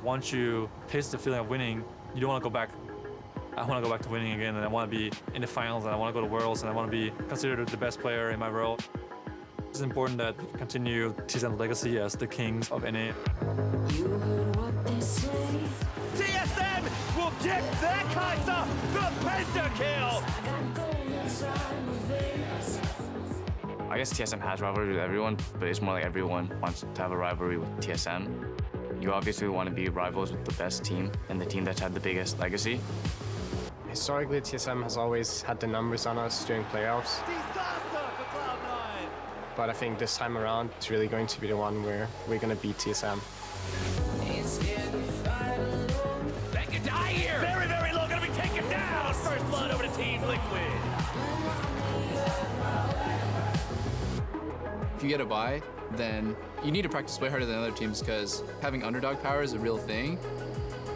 once you taste the feeling of winning, you don't want to go back. I want to go back to winning again, and I want to be in the finals, and I want to go to Worlds, and I want to be considered the best player in my role. It's important that we continue TSM's legacy as the kings of NA. TSM will get that Hauntzer the pentakill! I guess TSM has rivalry with everyone, but it's more like everyone wants to have a rivalry with TSM. You obviously want to be rivals with the best team and the team that's had the biggest legacy. Historically, TSM has always had the numbers on us during playoffs. Disaster for Cloud9! But I think this time around, it's really going to be the one where we're going to beat TSM. They could die here! Very, very low, gonna be taken down! First blood over to Team Liquid! If you get a bye, then you need to practice way harder than other teams because having underdog power is a real thing.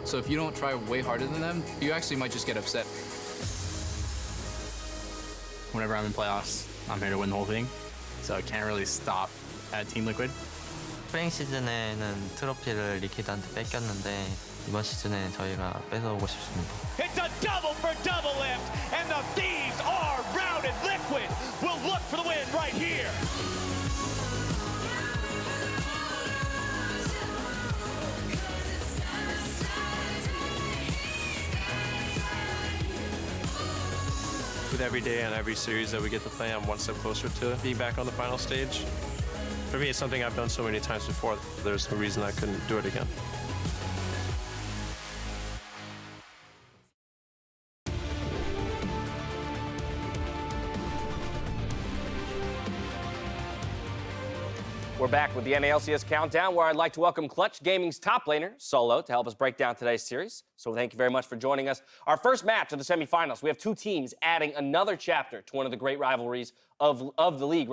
So if you don't try way harder than them, you actually might just get upset. Whenever I'm in playoffs, I'm here to win the whole thing. So I can't really stop at Team Liquid. 프랭 시즌에는 트로피를 리퀴드한테 뺏겼는데 이번 시즌에 저희가 뺏어오고 싶습니다. It's a double for double lift, and the Thieves are routed. Liquid will look for the win right here. With every day and every series that we get to play, I'm one step closer to being back on the final stage. For me, it's something I've done so many times before. There's no reason I couldn't do it again. We're back with the NALCS Countdown, where I'd like to welcome Clutch Gaming's top laner, Solo, to help us break down today's series. So thank you very much for joining us. Our first match of the semifinals, we have two teams adding another chapter to one of the great rivalries of the league,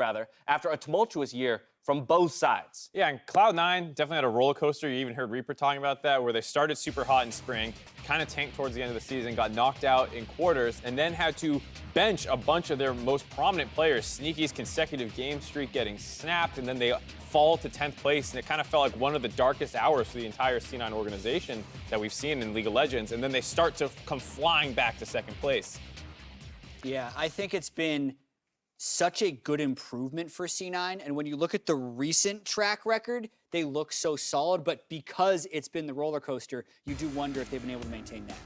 after a tumultuous year from both sides. Yeah, and Cloud9 definitely had a roller coaster. You even heard Reaper talking about that, where they started super hot in spring, kind of tanked towards the end of the season, got knocked out in quarters, and then had to bench a bunch of their most prominent players. Sneaky's consecutive game streak getting snapped, and then they fall to 10th place, and it kind of felt like one of the darkest hours for the entire C9 organization that we've seen in League of Legends, and then they start to come flying back to second place. Yeah, I think it's been such a good improvement for C9, and when you look at the recent track record, they look so solid, but because it's been the roller coaster, you do wonder if they've been able to maintain that.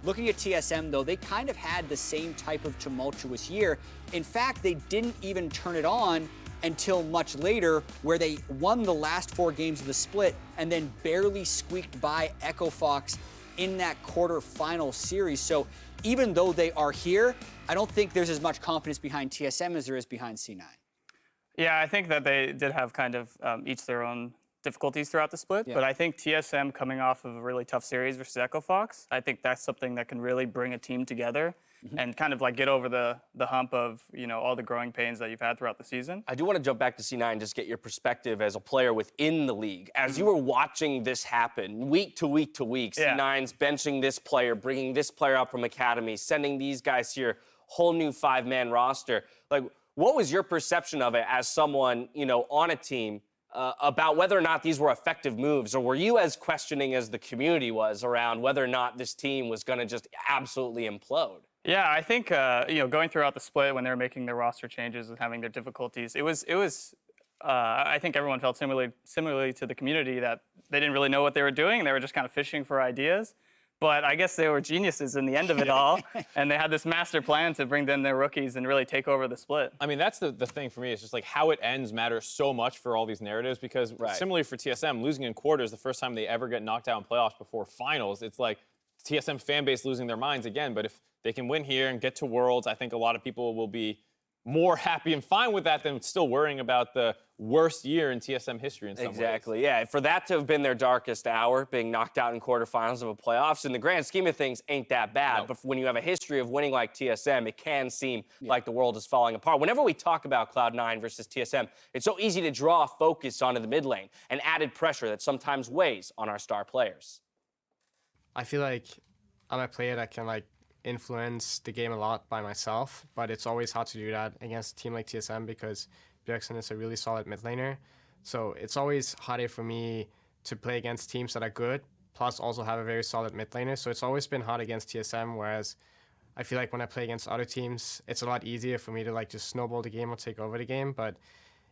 Looking at TSM, though, they kind of had the same type of tumultuous year. In fact, they didn't even turn it on until much later, where they won the last 4 games of the split and then barely squeaked by Echo Fox in that quarterfinal series. So even though they are here, I don't think there's as much confidence behind TSM as there is behind C9. Yeah, I think that they did have kind of each their own difficulties throughout the split, but I think TSM coming off of a really tough series versus Echo Fox, I think that's something that can really bring a team together and kind of like get over the hump of, you know, all the growing pains that you've had throughout the season. I do want to jump back to C9 and just get your perspective as a player within the league. As you were watching this happen week to week to week, C9's benching this player, bringing this player up from academy, sending these guys here, whole new 5-man roster. Like, what was your perception of it as someone, you know, on a team about whether or not these were effective moves, or were you as questioning as the community was around whether or not this team was going to just absolutely implode? Yeah, I think you know, going throughout the split when they were making their roster changes and having their difficulties, it was I think everyone felt similarly to the community that they didn't really know what they were doing. They were just kind of fishing for ideas. But I guess they were geniuses in the end of it all, and they had this master plan to bring in their rookies and really take over the split. I mean, that's the thing for me. It's just like how it ends matters so much for all these narratives, because similarly for TSM, losing in quarters the first time they ever get knocked out in playoffs before finals, it's like TSM fan base losing their minds again. But if they can win here and get to Worlds, I think a lot of people will be more happy and fine with that than still worrying about the worst year in TSM history in some ways. Exactly, yeah. For that to have been their darkest hour, being knocked out in quarterfinals of a playoffs, in the grand scheme of things, ain't that bad. No. But when you have a history of winning like TSM, it can seem like the world is falling apart. Whenever we talk about Cloud9 versus TSM, it's so easy to draw focus onto the mid lane, and added pressure that sometimes weighs on our star players. I feel like I'm a player that can influence the game a lot by myself, but it's always hard to do that against a team like TSM because Bjergsen is a really solid mid laner. So it's always harder for me to play against teams that are good plus also have a very solid mid laner. So it's always been hard against TSM, whereas I feel like when I play against other teams, it's a lot easier for me to like just snowball the game or take over the game. But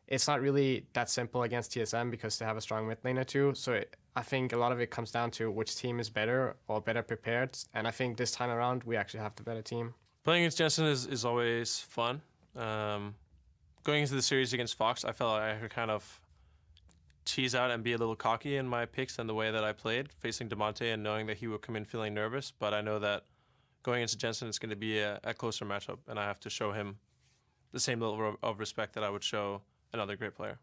it's not really that simple against TSM because they have a strong mid laner too. So I think a lot of it comes down to which team is better or better prepared. And I think this time around, we actually have the better team. Playing against Jensen is always fun. Going into the series against Fox, I felt like I could kind of tease out and be a little cocky in my picks and the way that I played, facing Demonte and knowing that he would come in feeling nervous. But I know that going into Jensen, it's going to be a closer matchup, and I have to show him the same level of respect that I would show another great player.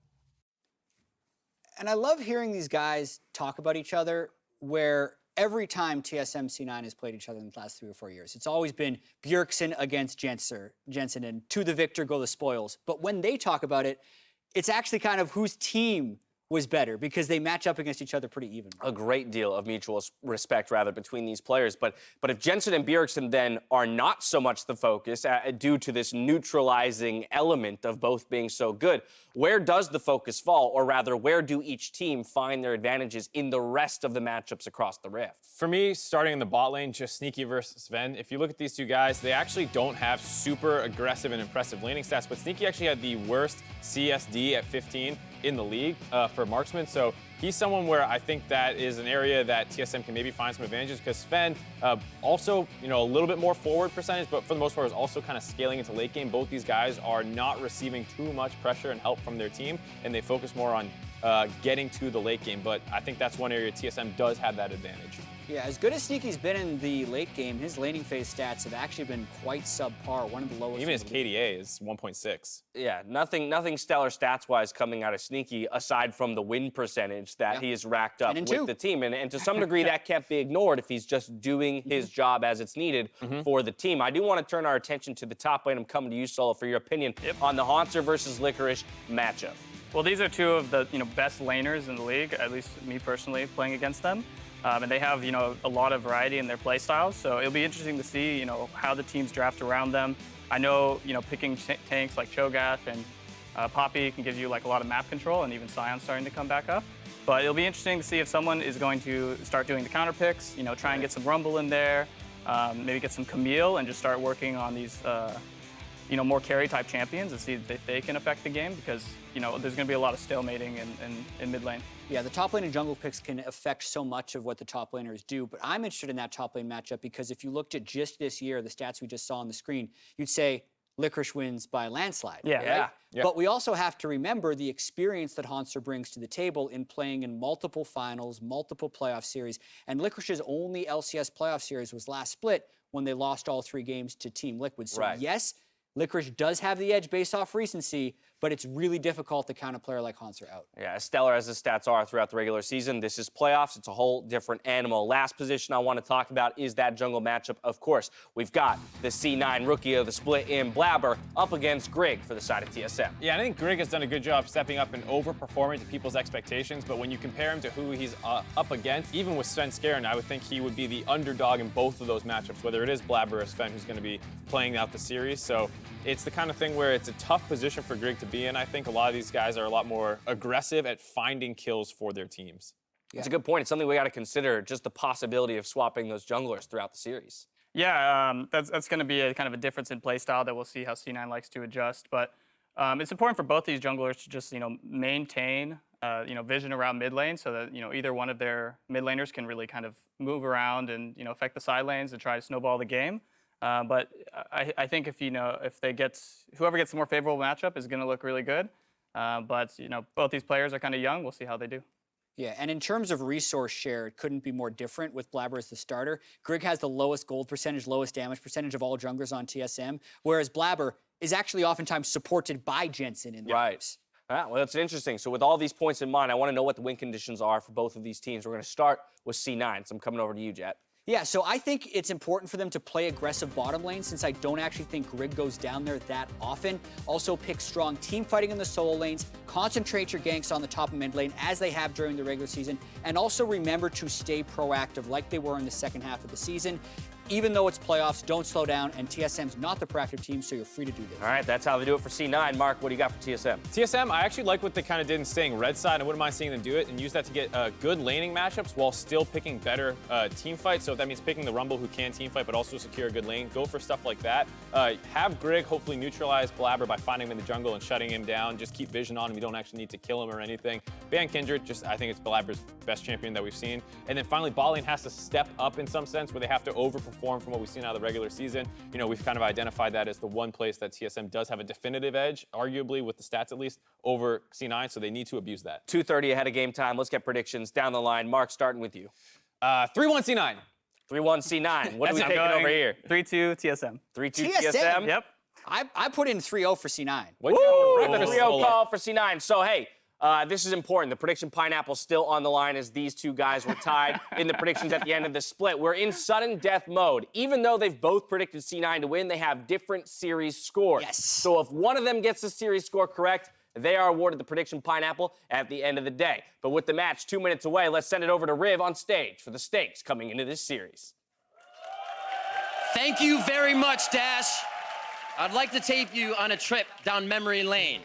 And I love hearing these guys talk about each other, where every time TSM C9 has played each other in the last 3 or 4 years, it's always been Bjergsen against Jensen, and to the victor go the spoils. But when they talk about it, it's actually kind of whose team was better because they match up against each other pretty even. A great deal of mutual respect, rather, between these players. But if Jensen and Bjergsen then are not so much the focus due to this neutralizing element of both being so good, where does the focus fall? Or rather, where do each team find their advantages in the rest of the matchups across the Rift? For me, starting in the bot lane, just Sneaky versus Zven. If you look at these two guys, they actually don't have super aggressive and impressive laning stats, but Sneaky actually had the worst CSD at 15 in the league for marksman. So he's someone where I think that is an area that TSM can maybe find some advantages, because Sven also, a little bit more forward percentage, but for the most part is also kind of scaling into late game. Both these guys are not receiving too much pressure and help from their team, and they focus more on getting to the late game. But I think that's one area TSM does have that advantage. Yeah, as good as Sneaky's been in the late game, his laning phase stats have actually been quite subpar, one of the lowest. Even his KDA is 1.6. Yeah, nothing stellar stats-wise coming out of Sneaky, aside from the win percentage that he has racked up with the team. And to some degree, that can't be ignored if he's just doing his job as it's needed for the team. I do want to turn our attention to the top lane. I'm coming to you, Solo, for your opinion on the Hauntzer versus Licorice matchup. Well, these are two of the best laners in the league, at least me personally, playing against them. And they have, a lot of variety in their play styles. So it'll be interesting to see, how the teams draft around them. I know, picking tanks like Cho'Gath and Poppy can give you like a lot of map control, and even Sion starting to come back up. But it'll be interesting to see if someone is going to start doing the counter picks, try and get some Rumble in there, maybe get some Camille and just start working on these, more carry type champions and see if they can affect the game, because, there's going to be a lot of stalemating in mid lane. Yeah, the top lane and jungle picks can affect so much of what the top laners do, but I'm interested in that top lane matchup because if you looked at just this year, the stats we just saw on the screen, you'd say Licorice wins by a landslide. Yeah. But we also have to remember the experience that Hauntzer brings to the table in playing in multiple finals, multiple playoff series, and Licorice's only LCS playoff series was last split when they lost all 3 games to Team Liquid. So yes, Licorice does have the edge based off recency, but it's really difficult to count a player like Hauntzer out. Yeah, as stellar as the stats are throughout the regular season, this is playoffs. It's a whole different animal. Last position I want to talk about is that jungle matchup. Of course, we've got the C9 rookie of the split in Blaber up against Grig for the side of TSM. Yeah, I think Grig has done a good job stepping up and overperforming to people's expectations, but when you compare him to who he's up against, even with Sven Skaren, I would think he would be the underdog in both of those matchups, whether it is Blaber or Sven who's going to be playing out the series. So it's the kind of thing where it's a tough position for Grig to be in. I think a lot of these guys are a lot more aggressive at finding kills for their teams. It's a good point. It's something we got to consider, just the possibility of swapping those junglers throughout the series. Yeah, that's going to be a kind of a difference in play style that we'll see how C9 likes to adjust. But it's important for both these junglers to just maintain vision around mid lane, so that either one of their mid laners can really kind of move around and affect the side lanes and try to snowball the game. But I think if whoever gets the more favorable matchup is going to look really good. But both these players are kind of young. We'll see how they do. Yeah, and in terms of resource share, it couldn't be more different with Blaber as the starter. Grig has the lowest gold percentage, lowest damage percentage of all junglers on TSM, whereas Blaber is actually oftentimes supported by Jensen in their games. Well, that's interesting. So with all these points in mind, I want to know what the win conditions are for both of these teams. We're going to start with C9, so I'm coming over to you, Jet. Yeah, so I think it's important for them to play aggressive bottom lane, since I don't actually think Grig goes down there that often. Also pick strong team fighting in the solo lanes, concentrate your ganks on the top and mid lane as they have during the regular season, and also remember to stay proactive like they were in the second half of the season. even though it's playoffs, don't slow down, and TSM's not the proactive team, so you're free to do this. All right, that's how they do it for C9. Mark, what do you got for TSM? TSM, I actually like what they kind of did in staying red side. I wouldn't mind seeing them do it and use that to get good laning matchups while still picking better team fights. So if that means picking the Rumble who can team fight but also secure a good lane, go for stuff like that. Have Grig hopefully neutralize Blaber by finding him in the jungle and shutting him down. Just keep vision on him. You don't actually need to kill him or anything. Ban Kindred, I think it's Blaber's best champion that we've seen. And then finally, bot lane has to step up in some sense where they have to overperform from what we've seen out of the regular season. You know, we've kind of identified that as the one place that TSM does have a definitive edge, arguably with the stats at least, over C9, so they need to abuse that. 2:30 ahead of game time. Let's get predictions down the line. Mark, starting with you. 3-1 C9. 3-1 C9. What are we taking over here? 3-2 TSM. 3-2 TSM? Yep. I put in 3-0 for C9. Woo! 3-0 call for C9. So, hey, this is important. The prediction pineapple's still on the line as these two guys were tied in the predictions at the end of the split. We're in sudden death mode. Even though they've both predicted C9 to win, they have different series scores. Yes. So if one of them gets the series score correct, they are awarded the prediction pineapple at the end of the day. But with the match 2 minutes away, let's send it over to Riv on stage for the stakes coming into this series. Thank you very much, Dash. I'd like to take you on a trip down memory lane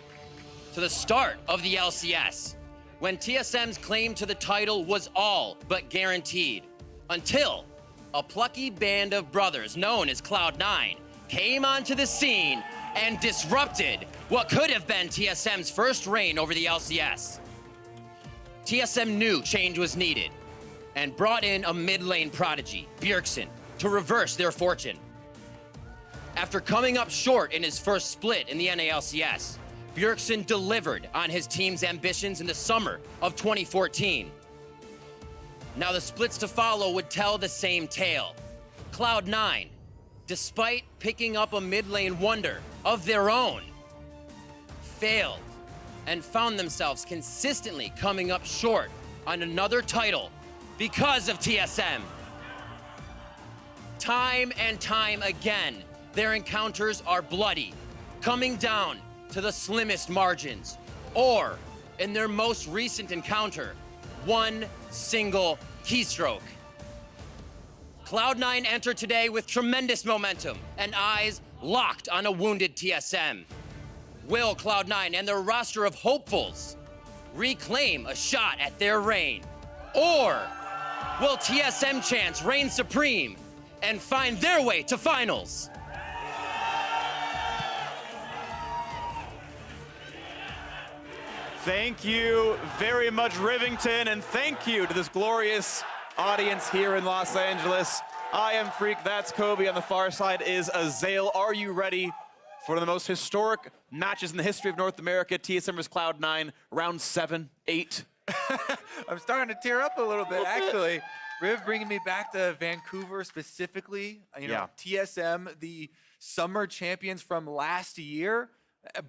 to the start of the LCS, when TSM's claim to the title was all but guaranteed, until a plucky band of brothers known as Cloud9 came onto the scene and disrupted what could have been TSM's first reign over the LCS. TSM knew change was needed and brought in a mid-lane prodigy, Bjergsen, to reverse their fortune. After coming up short in his first split in the NALCS, Bjergsen delivered on his team's ambitions in the summer of 2014. Now the splits to follow would tell the same tale. Cloud9, despite picking up a mid-lane wonder of their own, failed and found themselves consistently coming up short on another title because of TSM. Time and time again, their encounters are bloody, coming down to the slimmest margins, or, in their most recent encounter, one single keystroke. Cloud9 entered today with tremendous momentum and eyes locked on a wounded TSM. Will Cloud9 and their roster of hopefuls reclaim a shot at their reign? Or will TSM chance reign supreme and find their way to finals? Thank you very much, Rivington, and thank you to this glorious audience here in Los Angeles. I am Freak, that's Kobe. On the far side is Zeyzal. Are you ready for one of the most historic matches in the history of North America? TSM vs Cloud9, round 7, 8. I'm starting to tear up a little bit, actually. Riv bringing me back to Vancouver specifically. You know, TSM, the summer champions from last year.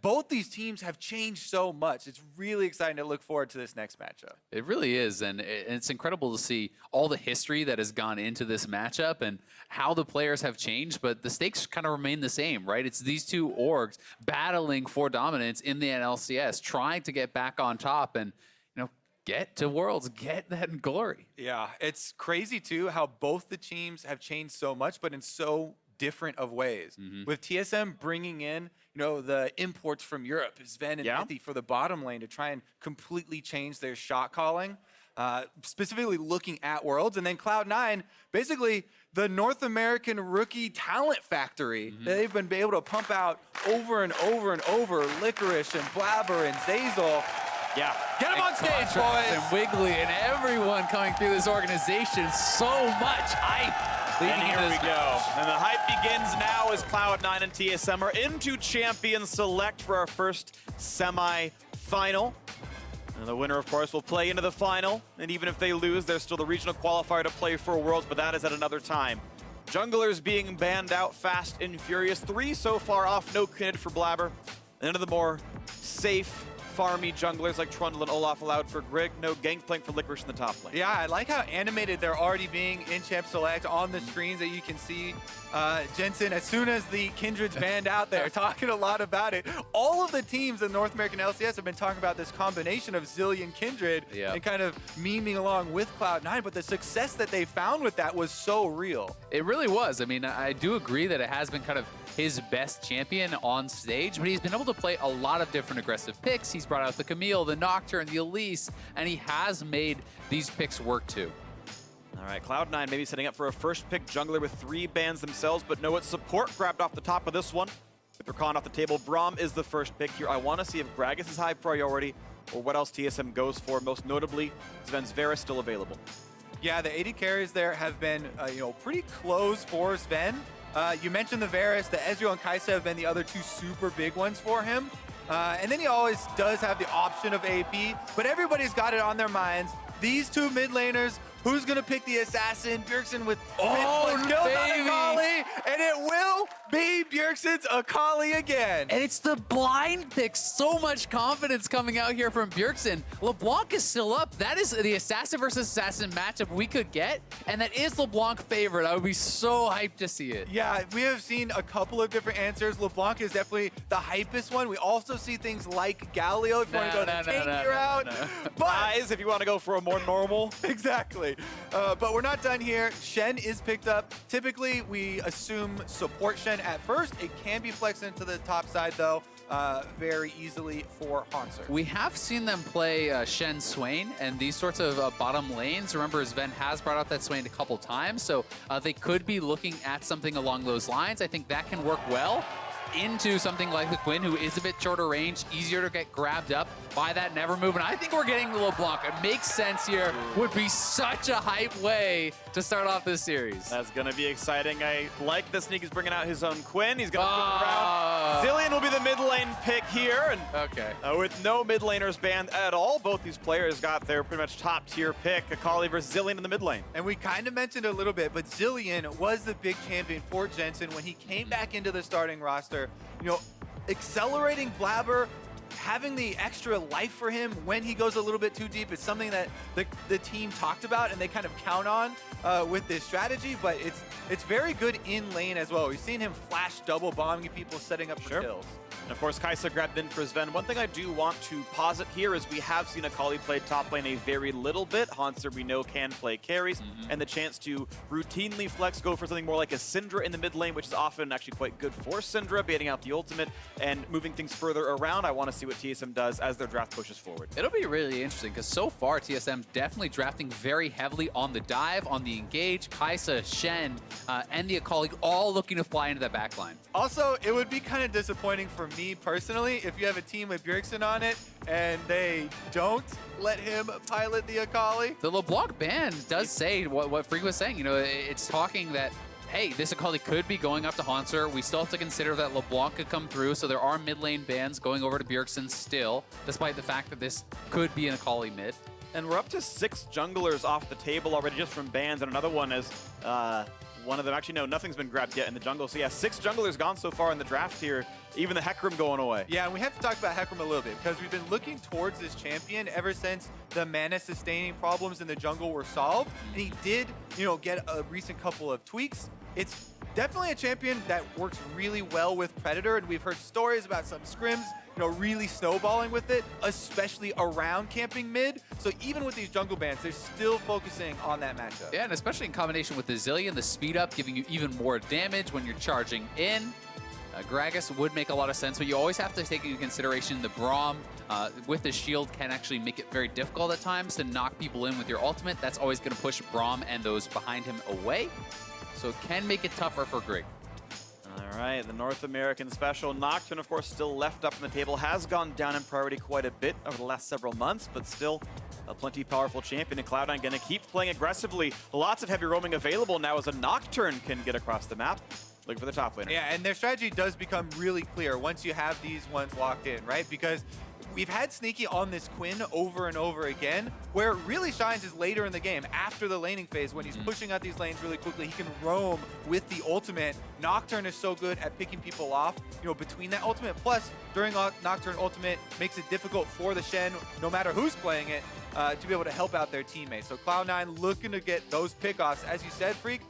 Both these teams have changed so much. It's really exciting to look forward to this next matchup. It really is, and it's incredible to see all the history that has gone into this matchup and how the players have changed, but the stakes kind of remain the same, right? It's these two orgs battling for dominance in the NLCS, trying to get back on top and, you know, get to Worlds, get that glory. Yeah, it's crazy, too, how both the teams have changed so much, but in so different of ways. With TSM bringing in, you know, the imports from Europe, Zven and Mithy for the bottom lane to try and completely change their shot calling, specifically looking at Worlds. And then Cloud9, basically the North American rookie talent factory that they've been able to pump out over and over and over, Licorice and Blaber and Zeyzal. Yeah. Get him on stage, boys! And Wiggly and everyone coming through this organization, so much hype. And here we go. And the hype begins now as Cloud9 and TSM are into Champions Select for our first semi-final. And the winner, of course, will play into the final. And even if they lose, there's still the regional qualifier to play for Worlds, but that is at another time. Junglers being banned out fast and furious. 3 so far off, no Quinn for Blaber. And into the more safe, farmy junglers like Trundle and Olaf allowed for Grig. No Gangplank for Licorice in the top lane. Yeah, I like how animated they're already being in Champ Select on the screens that you can see. Jensen, as soon as the Kindred's banned out there, talking a lot about it. All of the teams in North American LCS have been talking about this combination of Zilean Kindred and kind of memeing along with Cloud9, but the success that they found with that was so real. It really was. I mean, I do agree that it has been kind of his best champion on stage, but he's been able to play a lot of different aggressive picks. He's brought out the Camille, the Nocturne, the Elise, and he has made these picks work too. All right, Cloud9 maybe setting up for a first pick jungler with 3 bans themselves, but know what support grabbed off the top of this one. With Rakan off the table, Braum is the first pick here. I want to see if Gragas is high priority or what else TSM goes for. Most notably, Zven's Varus still available. Yeah, the AD carries there have been pretty close for Zven. You mentioned the Varus, the Ezreal and Kai'Sa have been the other 2 super big ones for him. And then he always does have the option of AP, but everybody's got it on their minds. These 2 mid laners, who's going to pick the assassin? Bjergsen with kills on Akali, and it will be Bjergsen's Akali again. And it's the blind pick. So much confidence coming out here from Bjergsen. LeBlanc is still up. That is the assassin versus assassin matchup we could get, and that is LeBlanc favorite. I would be so hyped to see it. Yeah, we have seen a couple of different answers. LeBlanc is definitely the hypest one. We also see things like Galio if you want to go the tankier route. But Eyes if you want to go for a more normal. Exactly. But we're not done here. Shen is picked up. Typically, we assume support Shen at first. It can be flexed into the top side, though, very easily for Hauntzer. We have seen them play Shen Swain and these sorts of bottom lanes. Remember, Zven has brought out that Swain a couple times, so they could be looking at something along those lines. I think that can work well into something like the Quinn, who is a bit shorter range, easier to get grabbed up by that never move. And I think we're getting LeBlanc. It makes sense here. Would be such a hype way to start off this series. That's going to be exciting. I like the sneak. He's bringing out his own Quinn. He's going to flip around. Zilean will be the mid lane pick here. And with no mid laners banned at all, both these players got their pretty much top tier pick. Akali versus Zilean in the mid lane. And we kind of mentioned a little bit, but Zilean was the big champion for Jensen when he came back into the starting roster. Accelerating Blaber, having the extra life for him when he goes a little bit too deep is something that the team talked about and they kind of count on with this strategy, but it's very good in lane as well. We've seen him flash double bombing people, setting up for kills. And of course, Kai'Sa grabbed in for Zven. One thing I do want to posit here is we have seen Akali play top lane a very little bit. Hauntzer, we know, can play carries, and the chance to routinely flex, go for something more like a Syndra in the mid lane, which is often actually quite good for Syndra, baiting out the ultimate and moving things further around. I want to see what TSM does as their draft pushes forward. It'll be really interesting because so far TSM definitely drafting very heavily on the dive, on the engage. Kai'Sa, Shen, and the Akali all looking to fly into that backline. Also, it would be kind of disappointing for me personally if you have a team with Bjergsen on it and they don't let him pilot the Akali. The LeBlanc ban does say what Freak was saying. It's talking that, hey, this Akali could be going up to Hauntzer. We still have to consider that LeBlanc could come through, so there are mid lane bans going over to Bjergsen still, despite the fact that this could be an Akali mid. And we're up to 6 junglers off the table already just from bans, and another one is one of them. Actually, no, nothing's been grabbed yet in the jungle. So yeah, 6 junglers gone so far in the draft here. Even the Hecarim going away. Yeah, and we have to talk about Hecarim a little bit because we've been looking towards this champion ever since the mana sustaining problems in the jungle were solved. And he did, get a recent couple of tweaks. It's definitely a champion that works really well with Predator, and we've heard stories about some scrims, really snowballing with it, especially around camping mid. So even with these jungle bans, they're still focusing on that matchup. Yeah, and especially in combination with the Zilean, the speed up, giving you even more damage when you're charging in. Gragas would make a lot of sense, but you always have to take into consideration the Braum with the shield can actually make it very difficult at times to knock people in with your ultimate. That's always going to push Braum and those behind him away. So it can make it tougher for Grig. All right, the North American special. Nocturne, of course, still left up on the table. Has gone down in priority quite a bit over the last several months, but still a plenty powerful champion. And Cloud9 going to keep playing aggressively. Lots of heavy roaming available now as a Nocturne can get across the map. Looking for the top laner. Yeah, and their strategy does become really clear once you have these ones locked in, right? Because we've had Sneaky on this Quinn over and over again. Where it really shines is later in the game, after the laning phase, when he's pushing out these lanes really quickly. He can roam with the ultimate. Nocturne is so good at picking people off, between that ultimate. Plus, during Nocturne ultimate, makes it difficult for the Shen, no matter who's playing it, to be able to help out their teammates. So Cloud9 looking to get those pickoffs. As you said, Freak,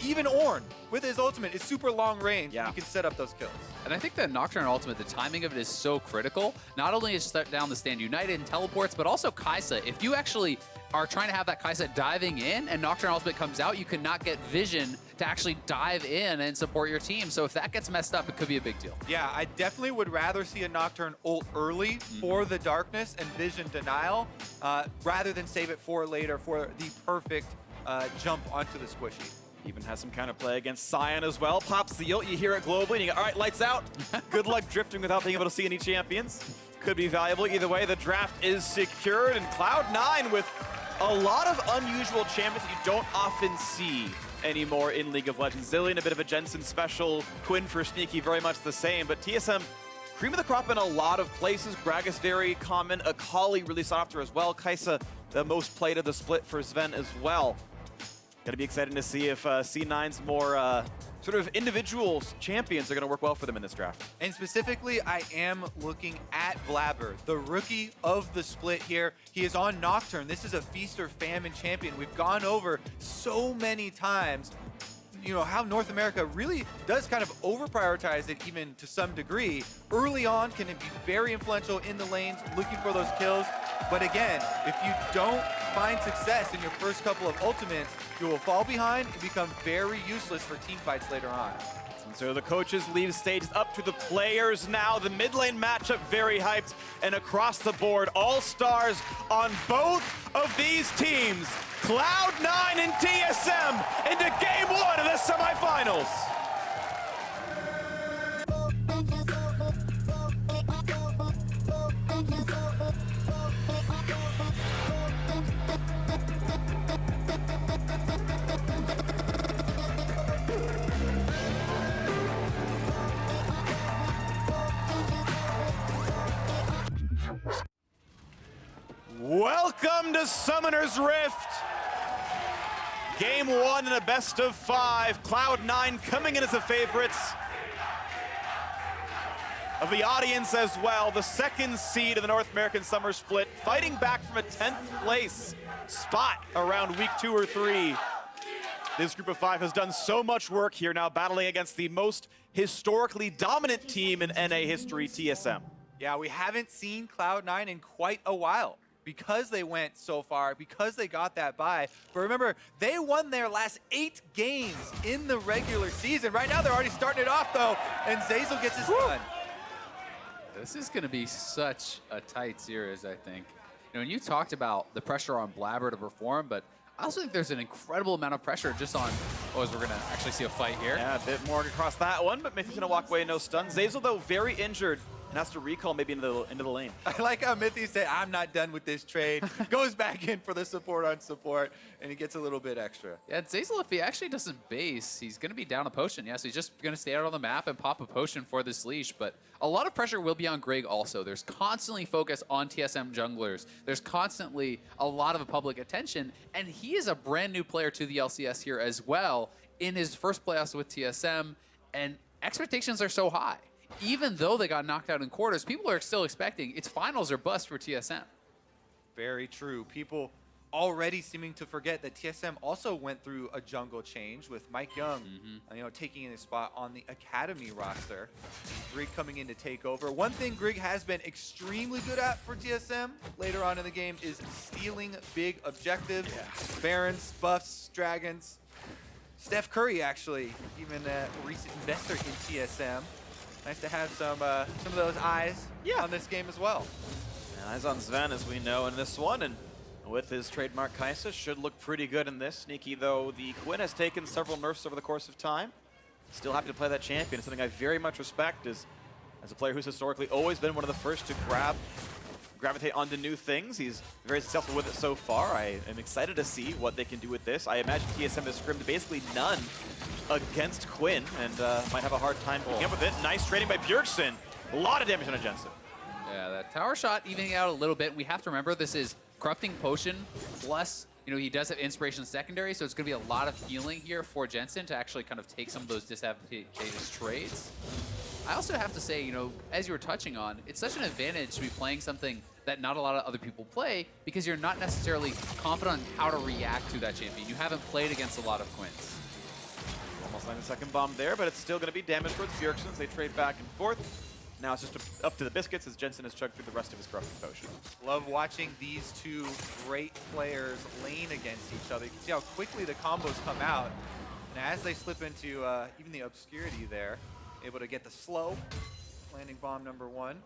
even Ornn, with his ultimate, is super long range. Yeah. You can set up those kills. And I think that Nocturne ultimate, the timing of it is so critical. Not only is shut down the stand united and teleports, but also Kai'Sa. If you actually are trying to have that Kai'Sa diving in and Nocturne ultimate comes out, you cannot get vision to actually dive in and support your team. So if that gets messed up, it could be a big deal. Yeah, I definitely would rather see a Nocturne ult early for the darkness and vision denial, rather than save it for later for the perfect jump onto the squishy. Even has some counterplay against Sion as well. Pops the ult, you hear it globally, and you go, all right, lights out. Good luck drifting without being able to see any champions. Could be valuable. Either way, the draft is secured, and Cloud9 with a lot of unusual champions that you don't often see anymore in League of Legends. Zilean, a bit of a Jensen special. Quinn for Sneaky, very much the same. But TSM, cream of the crop in a lot of places. Gragas, very common. Akali really sought after as well. Kai'Sa, the most played of the split for Zven as well. Gonna be exciting to see if C9's more sort of individual champions are gonna work well for them in this draft. And specifically, I am looking at Blaber, the rookie of the split here. He is on Nocturne. This is a feast or famine champion. We've gone over so many times, how North America really does kind of over-prioritize it even to some degree. Early on, can it be very influential in the lanes, looking for those kills. But again, if you don't find success in your first couple of ultimates, you will fall behind and become very useless for team fights later on. And so the coaches leave stage up to the players now. The mid lane matchup very hyped, and across the board, all stars on both of these teams. Cloud9 and TSM into game 1 of the semifinals. Welcome to Summoner's Rift. Game 1 in a best of 5. Cloud9 coming in as the favorites of the audience as well. The second seed of the North American Summer Split, fighting back from a 10th place spot around week 2 or 3. This group of 5 has done so much work here now, battling against the most historically dominant team in NA history, TSM. Yeah, we haven't seen Cloud9 in quite a while, because they went so far, because they got that bye. But remember, they won their last 8 games in the regular season. Right now, they're already starting it off, though, and Zeyzal gets his done. This is going to be such a tight series, I think. And you talked about the pressure on Blaber to perform, but I also think there's an incredible amount of pressure just on, as we're going to actually see a fight here. Yeah, a bit more across that one, but Mithy's going to walk away, no stun. Zeyzal, though, very injured. And has to recall maybe into the lane. I like how Mithy said, I'm not done with this trade. Goes back in for the support on support, and he gets a little bit extra. Yeah, Zeyzal, if he actually doesn't base, he's going to be down a potion. Yeah, so he's just going to stay out on the map and pop a potion for this leash. But a lot of pressure will be on Grig also. There's constantly focus on TSM junglers. There's constantly a lot of public attention. And he is a brand new player to the LCS here as well in his first playoffs with TSM. And expectations are so high. Even though they got knocked out in quarters, people are still expecting it's finals or bust for TSM. Very true. People already seeming to forget that TSM also went through a jungle change with Mike Young, taking his spot on the Academy roster. Grig coming in to take over. One thing Grig has been extremely good at for TSM later on in the game is stealing big objectives. Yeah. Barons, buffs, dragons. Steph Curry, actually, even a recent investor in TSM. Nice to have some of those eyes on this game as well. And eyes on Zven, as we know, in this one. And with his trademark Kai'Sa, should look pretty good in this. Sneaky, though, the Quinn has taken several nerfs over the course of time. Still happy to play that champion. It's something I very much respect as a player who's historically always been one of the first to gravitate onto new things. He's very successful with it so far. I am excited to see what they can do with this. I imagine TSM has scrimmed basically none against Quinn and might have a hard time picking up with it. Nice trading by Bjergsen. A lot of damage on a Jensen. Yeah, that tower shot evening out a little bit. We have to remember this is Corrupting Potion plus, you know, he does have Inspiration Secondary, so it's going to be a lot of healing here for Jensen to actually kind of take some of those disadvantageous trades. I also have to say, you know, as you were touching on, it's such an advantage to be playing something that not a lot of other people play because you're not necessarily confident on how to react to that champion. You haven't played against a lot of Quinns. Almost like the second bomb there, but it's still going to be damage towards Bjergsen as they trade back and forth. Now it's just up to the biscuits as Jensen has chugged through the rest of his Corrupting Potion. Love watching these two great players lane against each other. You can see how quickly the combos come out. And as they slip into even the obscurity there, able to get the slow, landing bomb number 1.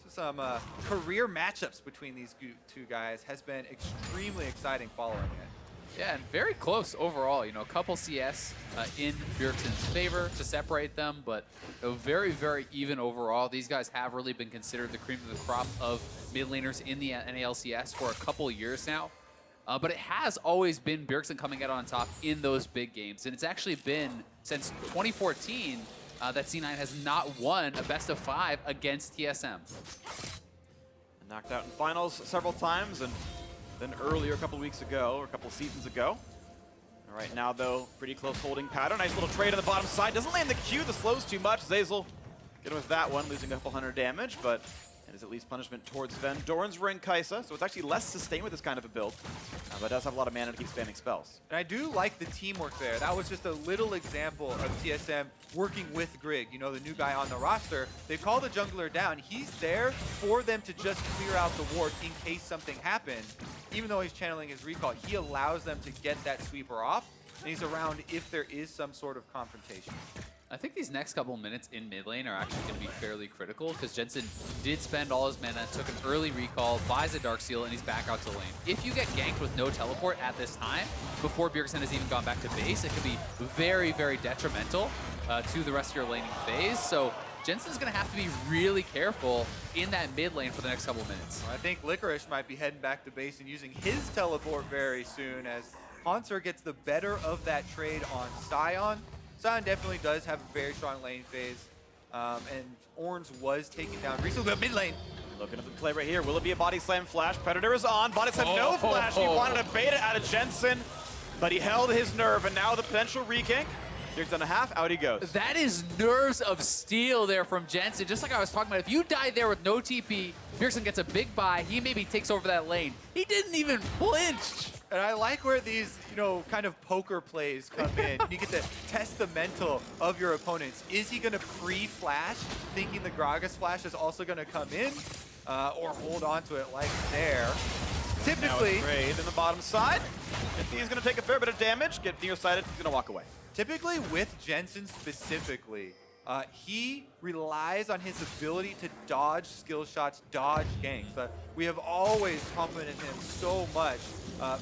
So some career matchups between these two guys has been extremely exciting following it. Yeah, and very close overall. You know, a couple CS in Bjergsen's favor to separate them, but you know, very, very even overall. These guys have really been considered the cream of the crop of mid laners in the LCS for a couple years now. But it has always been Bjergsen coming out on top in those big games. And it's actually been since 2014 that C9 has not won a best of 5 against TSM. Knocked out in finals several times, and then earlier a couple weeks ago, or a couple seasons ago. All right, now though, pretty close holding pattern. Nice little trade on the bottom side. Doesn't land the Q, the slow's too much. Zeyzal getting with that one, losing a couple hundred damage, but it is at least punishment towards Zven. Doran's ring Kai'Sa, so it's actually less sustain with this kind of a build, but it does have a lot of mana to keep spamming spells. And I do like the teamwork there. That was just a little example of TSM working with Grig, you know, the new guy on the roster. They call the jungler down. He's there for them to just clear out the ward in case something happens. Even though he's channeling his recall, he allows them to get that sweeper off, and he's around if there is some sort of confrontation. I think these next couple minutes in mid lane are actually going to be fairly critical because Jensen did spend all his mana, took an early recall, buys a Dark Seal, and he's back out to lane. If you get ganked with no teleport at this time, before Bjergsen has even gone back to base, it could be very, very detrimental to the rest of your laning phase. So Jensen's going to have to be really careful in that mid lane for the next couple of minutes. Well, I think Licorice might be heading back to base and using his teleport very soon as Hauntzer gets the better of that trade on Sion. Sion definitely does have a very strong lane phase, and Ornn's was taken down recently, but mid lane. Looking at the play right here. Will it be a body slam flash? Predator is on. Body slam, no flash. He wanted to bait it out of Jensen, but he held his nerve, and now the potential regank. Here's done a half, out he goes. That is nerves of steel there from Jensen. Just like I was talking about, if you die there with no TP, Bjergsen gets a big buy. He maybe takes over that lane. He didn't even flinch. And I like where these, you know, kind of poker plays come in. You get to test the mental of your opponents. Is he going to pre-flash, thinking the Gragas flash is also going to come in, or hold on to it like there? Typically, now a trade in the bottom side. Mithy is going to take a fair bit of damage. Get nearsighted. He's going to walk away. Typically with Jensen specifically, he relies on his ability to dodge skill shots, dodge ganks. We have always complimented him so much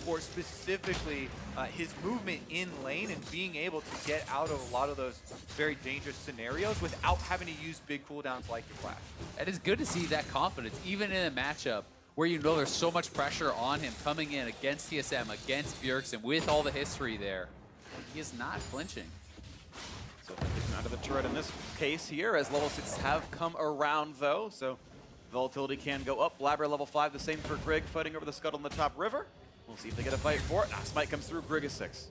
for specifically his movement in lane and being able to get out of a lot of those very dangerous scenarios without having to use big cooldowns like the flash. It is good to see that confidence, even in a matchup where you know there's so much pressure on him coming in against TSM, against Bjergsen, with all the history there. He is not flinching. So taken out of the turret in this case here, as level 6 have come around though, so volatility can go up. Blaber level 5, the same for Grig, fighting over the scuttle in the top river. We'll see if they get a fight for it. Smite comes through, Grig is 6.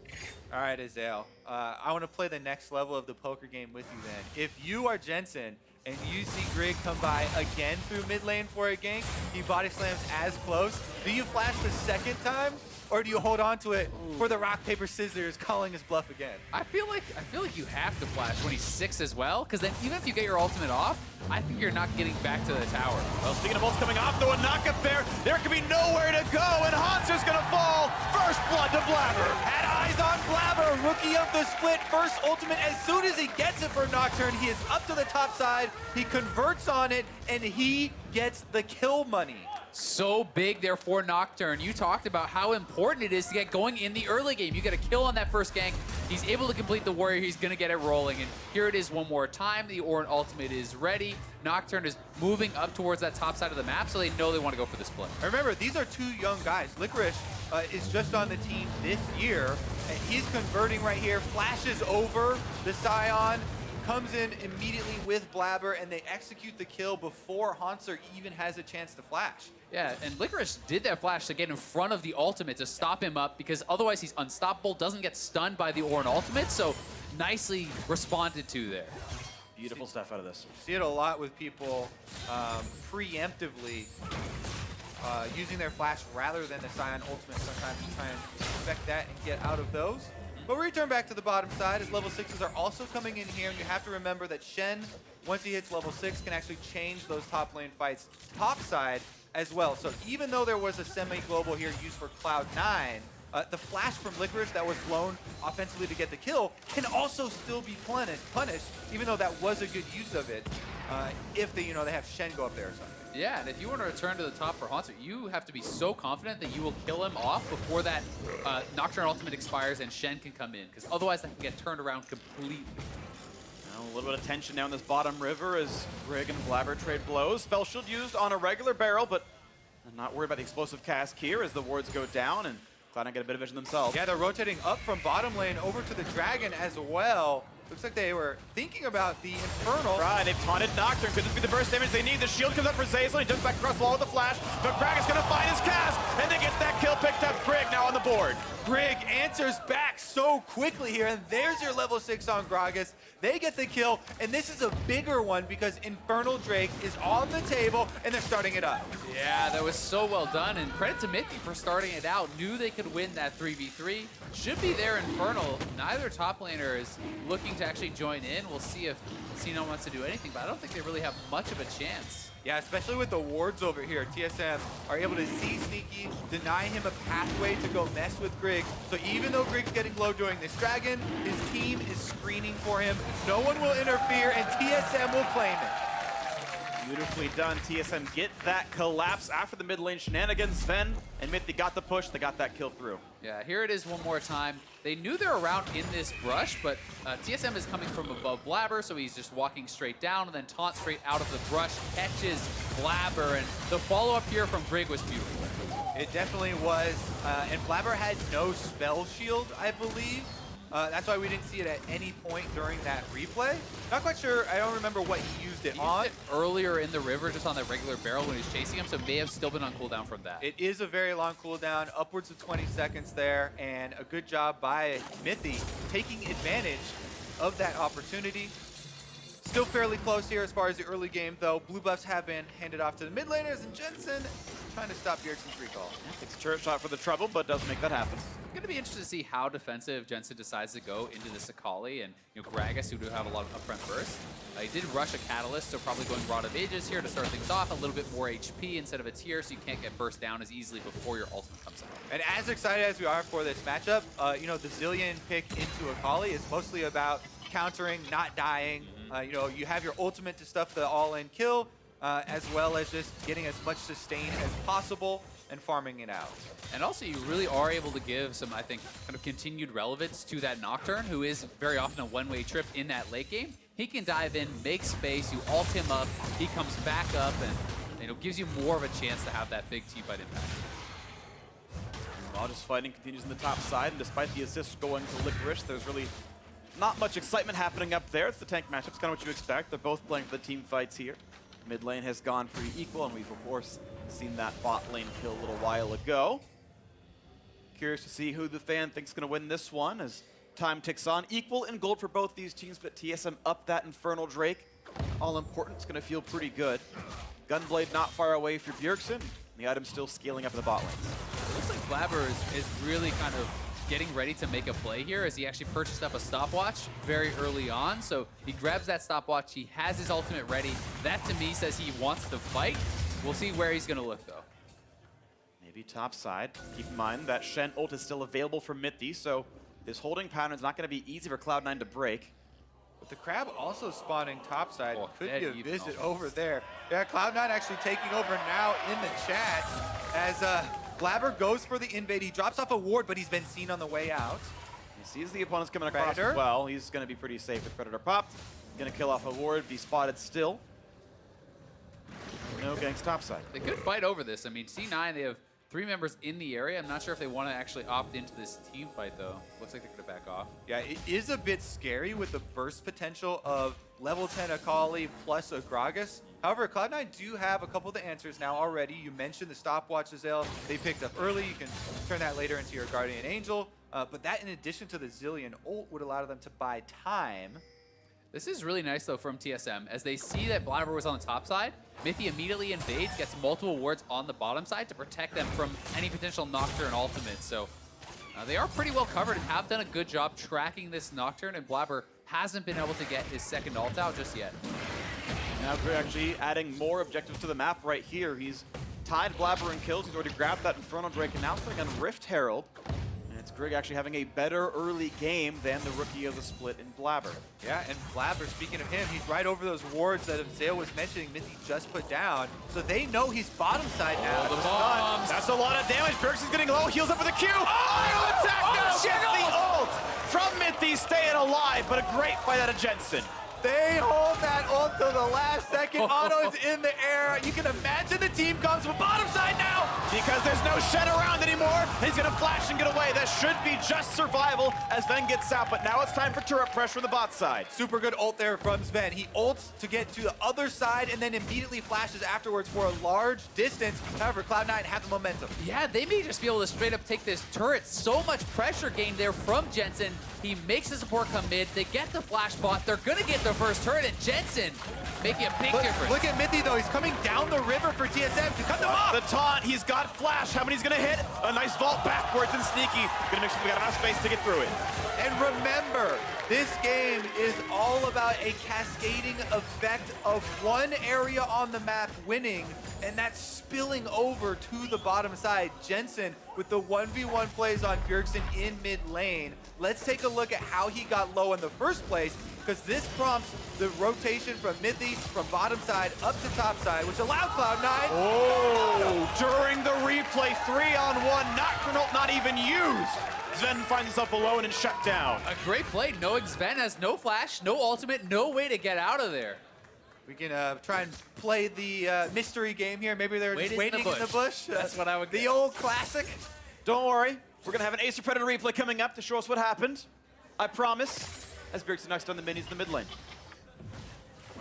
All right, Zeyzal, I want to play the next level of the poker game with you then. If you are Jensen and you see Grig come by again through mid lane for a gank, he body slams as close, do you flash the second time? Or do you hold on to it for the rock, paper, scissors calling his bluff again? I feel like you have to flash when he's 6 as well, because then even if you get your ultimate off, I think you're not getting back to the tower. Well, speaking of ults coming off, though, a knockup there could be nowhere to go, and Hauntzer's gonna fall. First blood to Blaber. Had eyes on Blaber, rookie of the split, first ultimate. As soon as he gets it for Nocturne, he is up to the top side, he converts on it, and he gets the kill money. So big there for Nocturne. You talked about how important it is to get going in the early game. You get a kill on that first gank. He's able to complete the warrior. He's going to get it rolling. And here it is one more time. The Ornn ultimate is ready. Nocturne is moving up towards that top side of the map, so they know they want to go for the split. Remember, these are two young guys. Liquorice is just on the team this year, and he's converting right here. Flashes over the Sion. comes in immediately with Blaber, and they execute the kill before Hauntzer even has a chance to flash. Yeah, and Licorice did that flash to get in front of the ultimate to stop him up, because otherwise he's unstoppable, doesn't get stunned by the Ornn ultimate, so nicely responded to there. Beautiful stuff out of this. See it a lot with people preemptively using their flash rather than the Sion ultimate sometimes to try and expect that and get out of those. But we return back to the bottom side as level 6s are also coming in here, and you have to remember that Shen, once he hits level 6, can actually change those top lane fights top side as well. So even though there was a semi-global here used for Cloud9, the flash from Licorice that was blown offensively to get the kill can also still be punished, even though that was a good use of it, if they have Shen go up there or something. Yeah, and if you want to return to the top for Hauntzer, you have to be so confident that you will kill him off before that Nocturne ultimate expires and Shen can come in, because otherwise that can get turned around completely. Now, a little bit of tension down this bottom river as Grig and Blaber trade blows. Spell shield used on a regular barrel, but I'm not worried about the explosive cast here as the wards go down and Cloud9 get a bit of vision themselves. Yeah, they're rotating up from bottom lane over to the Dragon as well. Looks like they were thinking about the Infernal. Right, they've taunted Nocturne. Could this be the burst damage they need? The shield comes up for Zeyzal. He jumps back across the wall with the flash, but Gragas going to find his cast, and they get that kill picked up. Grig now on the board. Grig answers back so quickly here, and there's your level 6 on Gragas. They get the kill, and this is a bigger one because Infernal Drake is on the table, and they're starting it up. Yeah, that was so well done, and credit to Mithy for starting it out. Knew they could win that 3v3. Should be their Infernal. Neither top laner is looking to actually join in. We'll see if Sion wants to do anything, but I don't think they really have much of a chance. Yeah, especially with the wards over here. TSM are able to see Sneaky, deny him a pathway to go mess with Grig. So even though Grig's getting low during this Dragon, his team is screening for him. No one will interfere, and TSM will claim it. Beautifully done. TSM get that collapse after the mid lane shenanigans. Zven and Mithy got the push. They got that kill through. Yeah, here it is one more time. They knew they were around in this brush, but TSM is coming from above Blaber, so he's just walking straight down and then taunt straight out of the brush, catches Blaber, and the follow-up here from Grig was beautiful. It definitely was, and Blaber had no spell shield, I believe. That's why we didn't see it at any point during that replay. Not quite sure, I don't remember what he used it on. He used it earlier in the river, just on that regular barrel when he was chasing him, so it may have still been on cooldown from that. It is a very long cooldown, upwards of 20 seconds there, and a good job by Mithy taking advantage of that opportunity. Still fairly close here as far as the early game, though. Blue buffs have been handed off to the mid laners, and Jensen trying to stop Bjergsen's recall. Takes a turret shot for the trouble, but doesn't make that happen. It's going to be interesting to see how defensive Jensen decides to go into this Akali and Gragas, who do have a lot of upfront burst. He did rush a Catalyst, so probably going Rod of Ages here to start things off. A little bit more HP instead of a tier, so you can't get burst down as easily before your ultimate comes out. And as excited as we are for this matchup, the Zilean pick into Akali is mostly about countering, not dying. You have your ultimate to stuff the all-in kill, as well as just getting as much sustain as possible and farming it out. And also, you really are able to give some, I think, kind of continued relevance to that Nocturne, who is very often a one-way trip in that late game. He can dive in, make space, you ult him up, he comes back up, and gives you more of a chance to have that big team-fight impact. While just fighting continues in the top side, and despite the assist going to Licorice, there's really not much excitement happening up there. It's the tank matchup. It's kind of what you expect. They're both playing for the team fights here. Mid lane has gone pretty equal, and we've, of course, seen that bot lane kill a little while ago. Curious to see who the fan thinks is going to win this one as time ticks on. Equal in gold for both these teams, but TSM up that Infernal Drake. All important. It's going to feel pretty good. Gunblade not far away for Bjergsen. The item's still scaling up in the bot lanes. It looks like Blaber is really kind of getting ready to make a play here as he actually purchased up a stopwatch very early on. So he grabs that stopwatch, he has his ultimate ready. That to me says he wants to fight. We'll see where he's gonna look though. Maybe top side. Keep in mind that Shen ult is still available for Mithy, so this holding pattern is not gonna be easy for Cloud9 to break. But the crab also spawning topside. Could be a visit over there. Yeah, Cloud9 actually taking over now in the chat as Blaber goes for the invade. He drops off a ward, but he's been seen on the way out. He sees the opponent's coming across Predator. as well. He's going to be pretty safe with Predator popped. Going to kill off a ward, be spotted still. No ganks topside. They could fight over this. I mean, C9, they have 3 members in the area. I'm not sure if they want to actually opt into this team fight, though. Looks like they're going to back off. Yeah, it is a bit scary with the burst potential of level 10 Akali plus a Gragas. However, Cloud9 do have a couple of the answers now already. You mentioned the stopwatch Zeyzal they picked up early. You can turn that later into your Guardian Angel. But that, in addition to the Zilean ult, would allow them to buy time. This is really nice, though, from TSM. As they see that Blaber was on the top side, Mithy immediately invades, gets multiple wards on the bottom side to protect them from any potential Nocturne ultimates. So they are pretty well covered and have done a good job tracking this Nocturne, and Blaber hasn't been able to get his second ult out just yet. Now Grig actually adding more objectives to the map right here. He's tied Blaber in kills. He's already grabbed that Infernal Drake, and now playing on Rift Herald. It's Grig actually having a better early game than the rookie of the split in Blaber. Yeah, and Blaber, speaking of him, he's right over those wards that Zeyzal was mentioning Mithy just put down. So they know he's bottom side now. The bombs. That's a lot of damage. Bjergsen's getting low, heals up with a Q. Oh, attack now! Gets the ult from Mithy, staying alive, but a great fight out of Jensen. They hold that ult till the last second. Otto's in the air. You can imagine the team comes from bottom side now. Because there's no Shen around anymore. He's going to flash and get away. That should be just survival as Zven gets out. But now it's time for turret pressure on the bot side. Super good ult there from Zven. He ults to get to the other side and then immediately flashes afterwards for a large distance. However, Cloud9 have the momentum. Yeah, they may just be able to straight up take this turret. So much pressure gained there from Jensen. He makes the support come mid. They get the flash bot. They're going to get their first turret, and Jensen making a big difference. Look at Mithy, though. He's coming down the river for TSM to cut them off. The taunt, he's got flash. How many's going to hit? A nice vault backwards and sneaky. Going to make sure we got enough space to get through it. And remember, this game is all about a cascading effect of one area on the map winning, and that's spilling over to the bottom side. Jensen with the 1v1 plays on Bjergsen in mid lane. Let's take a look at how he got low in the first place, because this prompts the rotation from Mithy from bottom side up to top side, which allowed Cloud9. Oh, during the replay, 3-on-1, Nocturne not even used. Zven finds himself alone and shut down. A great play, knowing Zven has no flash, no ultimate, no way to get out of there. We can try and play the mystery game here. Maybe they're just waiting in the bush. That's what I would The guess. old classic. Don't worry, we're going to have an Acer Predator replay coming up to show us what happened. I promise. As Bjergsen knocks down the minis in the mid lane.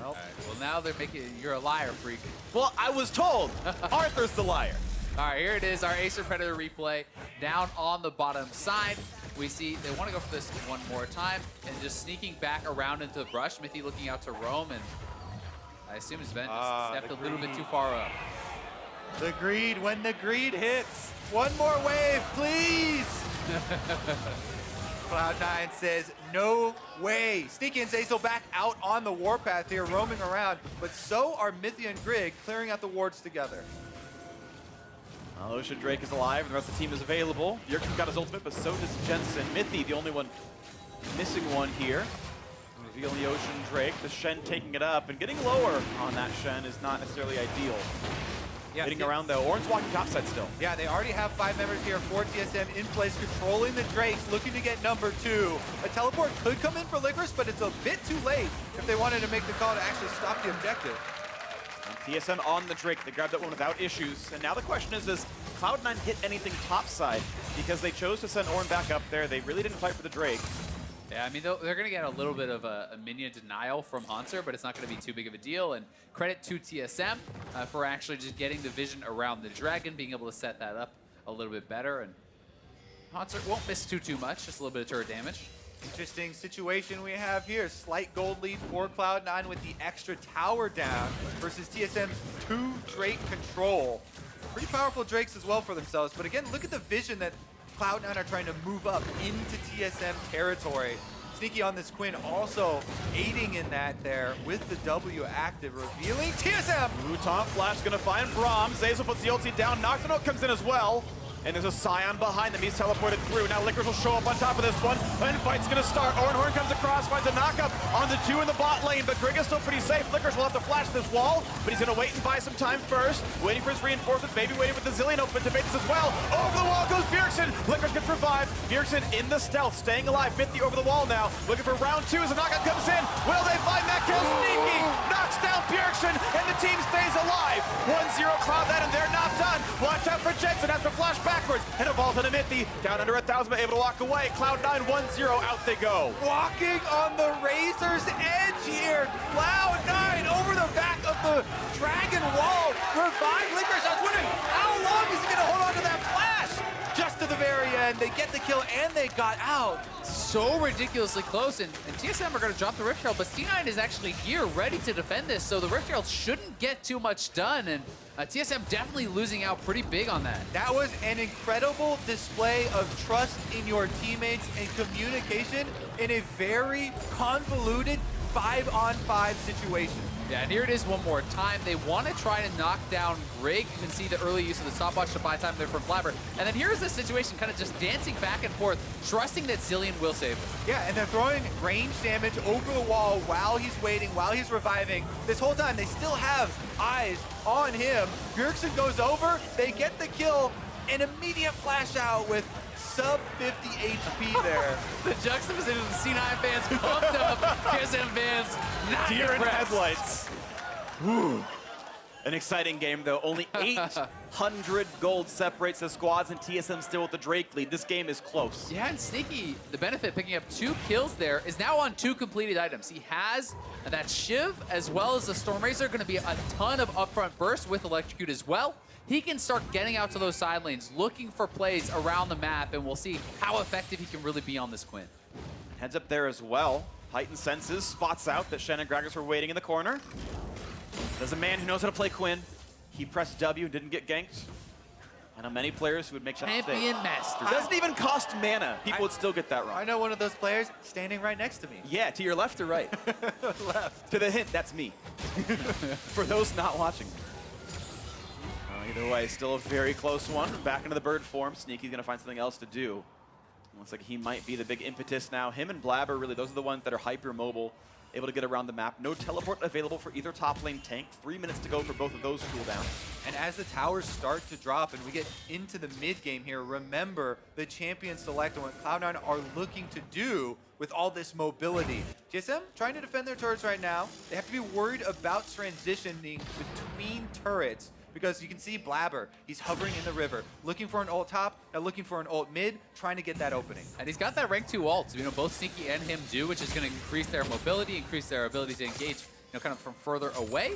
Well, well, now they're making you're a liar, freak. Well, I was told. Arthur's the liar. All right, here it is, our Acer Predator replay. Down on the bottom side, we see they want to go for this one more time, and just sneaking back around into the brush. Mithy looking out to roam, and I assume Zven just stepped a little bit too far up. The greed, when the greed hits. One more wave, please. Cloud9 says, no way. Sneaky and Zeyzal back out on the warpath here, roaming around, but so are Mithy and Grig, clearing out the wards together. Ocean Drake is alive, and the rest of the team is available. Bjergsen got his ultimate, but so does Jensen. Mithy, the only one missing one here. Revealing the Ocean Drake, the Shen taking it up, and getting lower on that Shen is not necessarily ideal. Yeah, Hitting around though. Ornn's walking topside still. Yeah, they already have 5 members here for TSM in place, controlling the Drakes, looking to get number 2. A teleport could come in for Licorice, but it's a bit too late if they wanted to make the call to actually stop the objective. And TSM on the Drake. They grabbed that one without issues. And now the question is, does Cloud9 hit anything topside? Because they chose to send Ornn back up there. They really didn't fight for the Drake. Yeah, I mean, they're going to get a little bit of a minion denial from Hauntzer, but it's not going to be too big of a deal. And credit to TSM for actually just getting the vision around the dragon, being able to set that up a little bit better. And Hauntzer won't miss too much, just a little bit of turret damage. Interesting situation we have here. Slight gold lead for Cloud9 with the extra tower down versus TSM's 2 Drake control. Pretty powerful Drakes as well for themselves. But again, look at the vision that Cloud9 are trying to move up into TSM territory. Sneaky on this Quinn also aiding in that there with the W active, revealing TSM! Taunt Flash gonna find Braum. Zeyzal puts the ulti down. Nocturne comes in as well. And there's a Sion behind them. He's teleported through. Now Liquorice will show up on top of this one. And fight's gonna start. Ornn comes across, finds a knockup on the 2 in the bot lane, but Grig is still pretty safe. Liquorice will have to flash this wall, but he's gonna wait and buy some time first. Waiting for his reinforcements, maybe waiting with the Zilean open to bait this as well. Over the wall goes Bjergsen. Liquorice gets revived. Bjergsen in the stealth, staying alive. Mithy over the wall now. Looking for round 2 as a knockup comes in. Will they find that kill? Sneaky knocks down Bjergsen, and the team stays alive. 1-0 Cloud9, and they're not done. Watch out for Jensen as the flash and a vault into Mithy. Down under 1,000, but able to walk away. Cloud9 1-0, out they go. Walking on the razor's edge here. Cloud9 over the back of the Dragon Wall. Revive Licorice. I was wondering, how long is he going to hold on to that flash? Just to the very end, they get the kill and they got out. So ridiculously close, and TSM are going to drop the Rift Herald, but C9 is actually here ready to defend this, so the Rift Herald shouldn't get too much done, and TSM definitely losing out pretty big on that. That was an incredible display of trust in your teammates and communication in a very convoluted 5-on-5 situation. Yeah, and here it is one more time. They want to try to knock down Grig. You can see the early use of the stopwatch to buy time there from Blaber. And then here's the situation, kind of just dancing back and forth, trusting that Zilean will save him. Yeah, and they're throwing range damage over the wall while he's waiting, while he's reviving. This whole time, they still have eyes on him. Bjergsen goes over, they get the kill, an immediate flash out with sub 50 HP there. The juxtaposition of the C9 fans pumped up, TSM fans not Deer in impressed. headlights. Whew. An exciting game, though. Only 800 gold separates the squads, and TSM still with the Drake lead. This game is close. Yeah, and Sneaky, the benefit, picking up 2 kills there, is now on 2 completed items. He has that Shiv, as well as the Storm Razor, going to be a ton of upfront burst with Electrocute as well. He can start getting out to those side lanes, looking for plays around the map, and we'll see how effective he can really be on this Quinn. Heads up there as well. Heightened senses, spots out that Shen and Gragas were waiting in the corner. There's a man who knows how to play Quinn. He pressed W, didn't get ganked. I know many players who would make that mistake. Champion master. Doesn't even cost mana. People would still get that wrong. I know one of those players standing right next to me. Yeah, to your left or right? Left. To the hint, that's me. For those not watching. Either way, still a very close one. Back into the bird form. Sneaky's going to find something else to do. Looks like he might be the big impetus now. Him and Blaber, really, those are the ones that are hyper mobile, able to get around the map. No teleport available for either top lane tank. 3 minutes to go for both of those cooldowns. And as the towers start to drop and we get into the mid game here, remember the champion select and what Cloud9 are looking to do with all this mobility. TSM trying to defend their turrets right now. They have to be worried about transitioning between turrets, because you can see Blaber, he's hovering in the river, looking for an ult top, and looking for an ult mid, trying to get that opening. And he's got that rank 2 ults, you know, both Sneaky and him do, which is going to increase their mobility, increase their ability to engage, you know, kind of from further away.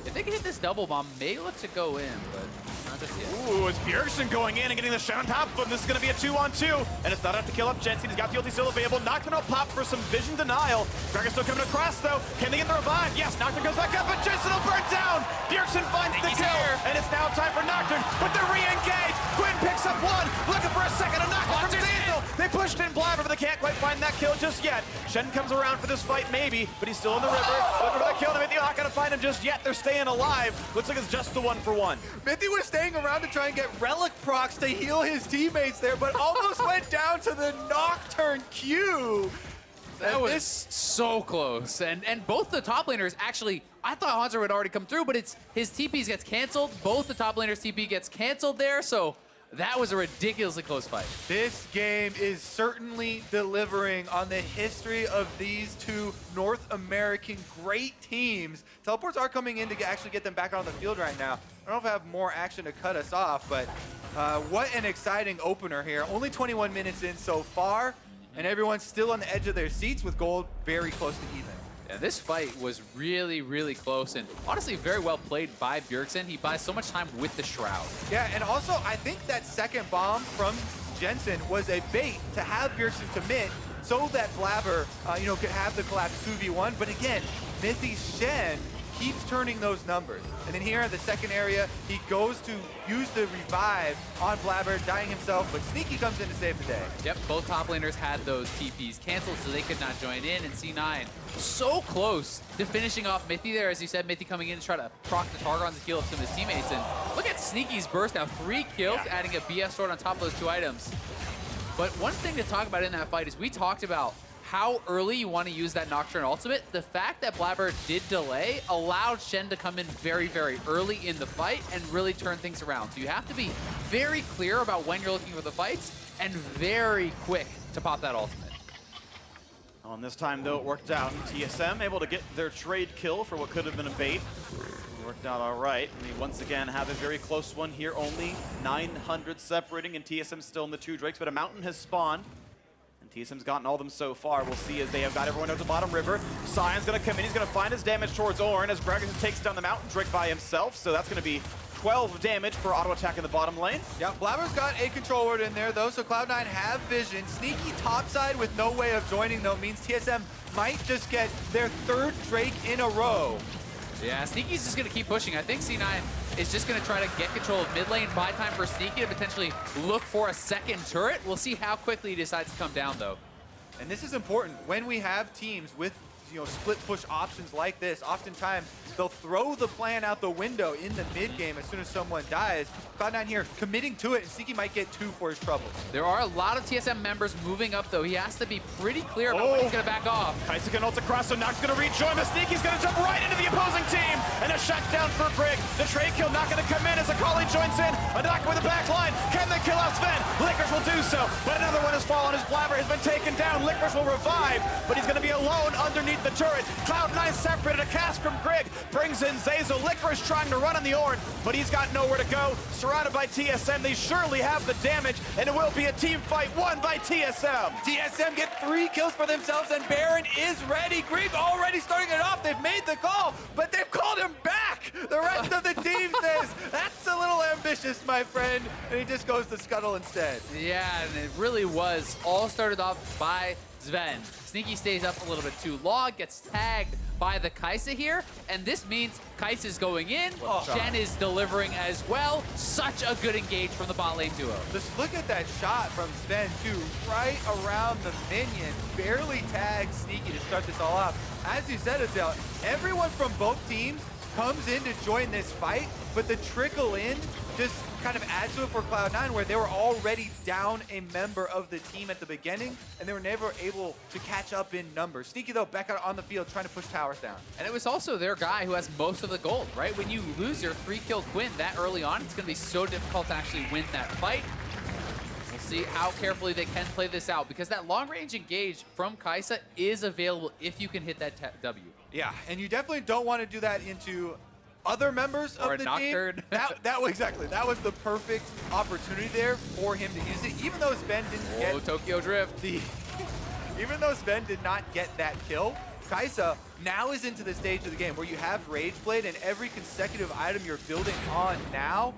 If they can hit this double bomb, may look to go in, but not just yet. Ooh, it's Bjergsen going in and getting the Shen on top of him. This is going to be a 2-on-2, and it's not enough to kill up Jensen. He's got the ulti still available. Nocturne will pop for some vision denial. Gragas still coming across, though. Can they get the revive? Yes, Nocturne goes back up, but Jensen will burn down. Bjergsen finds the kill, and it's now time for Nocturne, but they're re-engaged. Quinn picks up one, looking for a second, a knockdown from Zeyzal. They pushed in Blaber, but they can't quite find that kill just yet. Shen comes around for this fight, maybe, but he's still in the river. Looking for the kill, and Mithy not going to find him just yet. They're staying alive. Looks like it's just the 1-for-1. Mithy was staying around to try and get relic procs to heal his teammates there, but almost went down to the Nocturne Q. That was so close. And both the top laners actually, I thought Hauntzer would already come through, but it's his TPs gets canceled. Both the top laners' TP gets canceled there, so that was a ridiculously close fight. This game is certainly delivering on the history of these two North American great teams. Teleports are coming in to actually get them back on the field right now. I don't know if I have more action to cut us off, but what an exciting opener here. Only 21 minutes in so far, and everyone's still on the edge of their seats with gold very close to even. Yeah, this fight was really, really close, and honestly very well played by Bjergsen. He buys so much time with the Shroud. Yeah, and also I think that second bomb from Jensen was a bait to have Bjergsen commit so that Blaber, could have the collapse 2v1. But again, Mithy's Shen keeps turning those numbers. And then here in the second area, he goes to use the revive on Blaber, dying himself, but Sneaky comes in to save the day. Yep, both top laners had those TPs canceled, so they could not join in, and C9 so close to finishing off Mithy there. As you said, Mithy coming in to try to proc the Targon to heal up some of his teammates. And look at Sneaky's burst now, 3 kills, adding a BF sword on top of those 2 items. But one thing to talk about in that fight is we talked about how early you want to use that Nocturne ultimate. The fact that Blaber did delay allowed Shen to come in very, very early in the fight and really turn things around. So you have to be very clear about when you're looking for the fights and very quick to pop that ultimate. On this time, though, it worked out. TSM able to get their trade kill for what could have been a bait. Worked out all right. We once again have a very close one here. Only 900 separating, and TSM still in the 2 Drakes, but a mountain has spawned. And TSM's gotten all of them so far. We'll see as they have got everyone out to bottom river. Sion's going to come in. He's going to find his damage towards Ornn as Gragas takes down the mountain Drake by himself. So that's going to be 12 damage for auto attack in the bottom lane. Yeah, Blaber's got a control ward in there though, so Cloud9 have vision. Sneaky topside with no way of joining though means TSM might just get their 3rd Drake in a row. Yeah, Sneaky's just going to keep pushing. I think C9 is just going to try to get control of mid lane, buy time for Sneaky to potentially look for a 2nd turret. We'll see how quickly he decides to come down, though. And this is important. When we have teams with split push options like this, oftentimes they'll throw the plan out the window in the mid game as soon as someone dies. Cloud9 here committing to it, and Sneaky might get 2 for his troubles. There are a lot of TSM members moving up, though. He has to be pretty clear about when he's going to back off. Kai'Sa can ult across, so Nox going to rejoin, but Sneaky's going to jump right into the opposing team, and a shutdown for Grig. The trade kill not going to come in as Akali joins in. A knock with the back line. Can they kill out Zven? Licorice will do so, but another one has fallen as Blaber has been taken down. Licorice will revive, but he's going to be alone underneath the turret. Cloud9 separated, a cast from Grig, brings in Zeyzal. Licorice trying to run on the Ornn, but he's got nowhere to go. Surrounded by TSM, they surely have the damage, and it will be a team fight won by TSM. TSM get 3 kills for themselves, and Baron is ready. Grig already starting it off. They've made the call, but they've called him back. The rest of the team says, that's a little ambitious, my friend, and he just goes to Scuttle instead. Yeah, and it really was all started off by Zven. Sneaky stays up a little bit too long, gets tagged by the Kai'Sa here, and this means Kai'Sa's going in, Shen is delivering as well. Such a good engage from the bot lane duo. Just look at that shot from Zven too, right around the minion, barely tagged Sneaky to start this all off. As you said, Adele, everyone from both teams comes in to join this fight, but the trickle in just kind of adds to it for Cloud9, where they were already down a member of the team at the beginning, and they were never able to catch up in numbers. Sneaky, though, back out on the field trying to push towers down. And it was also their guy who has most of the gold, right? When you lose your 3-kill Quinn that early on, it's going to be so difficult to actually win that fight. We'll see how carefully they can play this out, because that long-range engage from Kai'Sa is available if you can hit that W. Yeah, and you definitely don't want to do that into other members of the Nocturne. team. That was exactly. That was the perfect opportunity there for him to use it. Even though Zven didn't get Tokyo Drift. Even though Zven did not get that kill, Kai'Sa now is into the stage of the game where you have Rage Blade, and every consecutive item you're building on now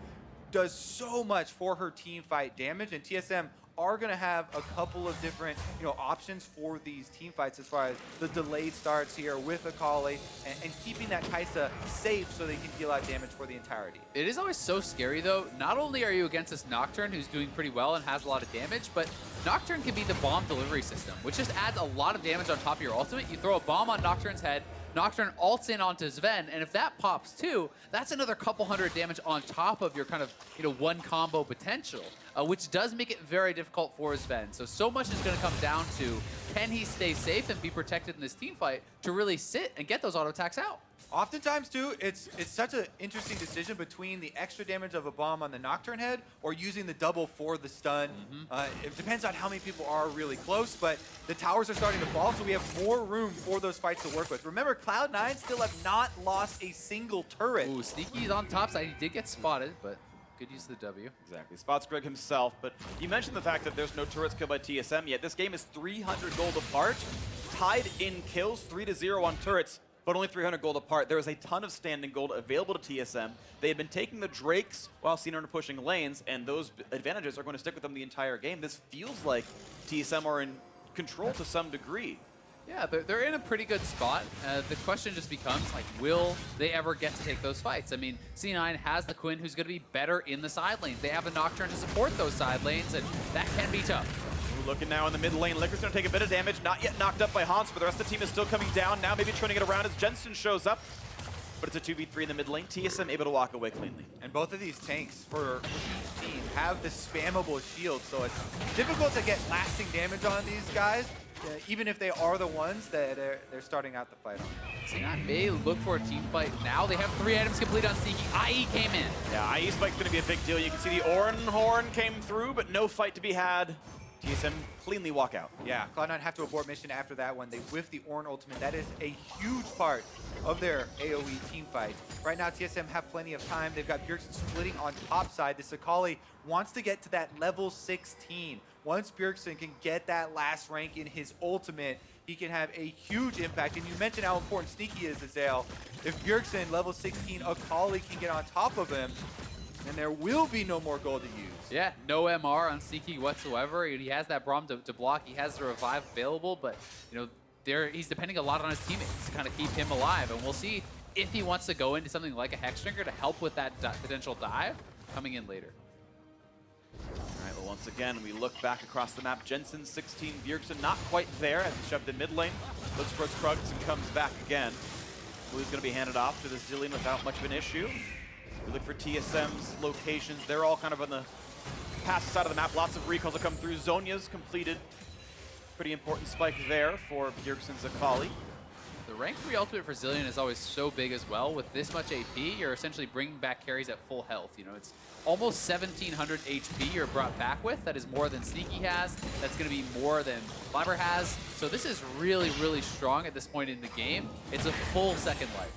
does so much for her team fight damage, and TSM are going to have a couple of different options for these team fights as far as the delayed starts here with Akali and keeping that Kai'Sa safe so they can deal out damage for the entirety. It is always so scary though. Not only are you against this Nocturne who's doing pretty well and has a lot of damage, but Nocturne can be the bomb delivery system, which just adds a lot of damage on top of your ultimate. You throw a bomb on Nocturne's head, Nocturne ults in onto Zven, and if that pops too, that's another couple hundred damage on top of your kind of one combo potential, which does make it very difficult for Zven. So much is going to come down to, can he stay safe and be protected in this team fight to really sit and get those auto attacks out? Oftentimes, too, it's such an interesting decision between the extra damage of a bomb on the Nocturne head or using the double for the stun. It depends on how many people are really close, but the towers are starting to fall, so we have more room for those fights to work with. Remember, Cloud9 still have not lost a single turret. Ooh, Sneaky's on top side. He did get spotted, but good use of the W. Exactly. Spots Grig himself, but you mentioned the fact that there's no turrets killed by TSM yet. This game is 300 gold apart, tied in kills, 3-0 on turrets, but only 300 gold apart. There is a ton of standing gold available to TSM. They have been taking the Drakes while Sion are pushing lanes, and those advantages are going to stick with them the entire game. This feels like TSM are in control to some degree. Yeah, they're in a pretty good spot. The question just becomes, will they ever get to take those fights? I mean, C9 has the Quinn who's going to be better in the side lanes. They have a Nocturne to support those side lanes, and that can be tough. Looking now in the mid lane, Liquorice going to take a bit of damage, not yet knocked up by Hauntzer, but the rest of the team is still coming down. Now maybe turning it around as Jensen shows up, but it's a 2v3 in the mid lane. TSM able to walk away cleanly. And both of these tanks for each team have the spammable shield, so it's difficult to get lasting damage on these guys, even if they are the ones that they're starting out the fight on. C9 may look for a team fight now. They have 3 items complete on Sneaky. IE came in. Yeah, IE spike's going to be a big deal. You can see the Ornn horn came through, but no fight to be had TSM cleanly walk out. Yeah, Cloud9 have to abort mission after that one. They whiff the Ornn ultimate. That is a huge part of their AoE team fight. Right now, TSM have plenty of time. They've got Bjergsen splitting on top side. This Akali wants to get to that level 16. Once Bjergsen can get that last rank in his ultimate, he can have a huge impact. And you mentioned how important Sneaky is, Zeyzal. If Bjergsen, level 16, Akali can get on top of him, then there will be no more gold to use. Yeah, no MR on Sneaky whatsoever. He has that Braum to block. He has the revive available, but he's depending a lot on his teammates to kind of keep him alive. And we'll see if he wants to go into something like a Hexdrinker to help with that potential dive coming in later. All right, well, once again, we look back across the map. Jensen, 16, Bjergsen not quite there as he shoved in mid lane. Looks for his Krugs and comes back again. Blue's going to be handed off to the Zilean without much of an issue. We look for TSM's locations. They're all kind of on the passive side of the map. Lots of recalls will come through. Zhonya's completed. Pretty important spike there for Bjergsen's Akali. The rank 3 ultimate for Zilean is always so big as well. With this much AP, you're essentially bringing back carries at full health. It's almost 1700 HP you're brought back with. That is more than Sneaky has. That's going to be more than Blaber has. So this is really, really strong at this point in the game. It's a full second life.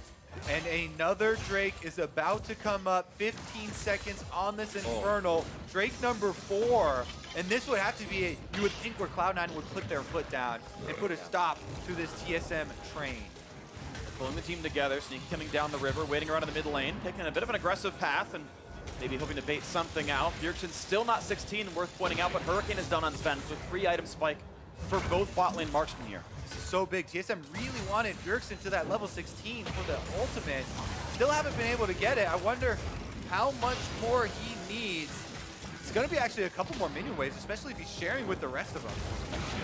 And another Drake is about to come up. 15 seconds on this Infernal. Drake number 4. And this would have to be, you would think, where Cloud9 would put their foot down and put a stop to this TSM train. Pulling the team together, Sneaky coming down the river, waiting around in the mid lane, taking a bit of an aggressive path and maybe hoping to bait something out. Bjergsen's still not 16, worth pointing out, but Hurricane is down on Zven with 3-item spike for both bot lane marksmen here. This is so big. TSM really wanted Bjergsen to that level 16 for the ultimate. Still haven't been able to get it. I wonder how much more he needs. It's going to be actually a couple more minion waves, especially if he's sharing with the rest of them.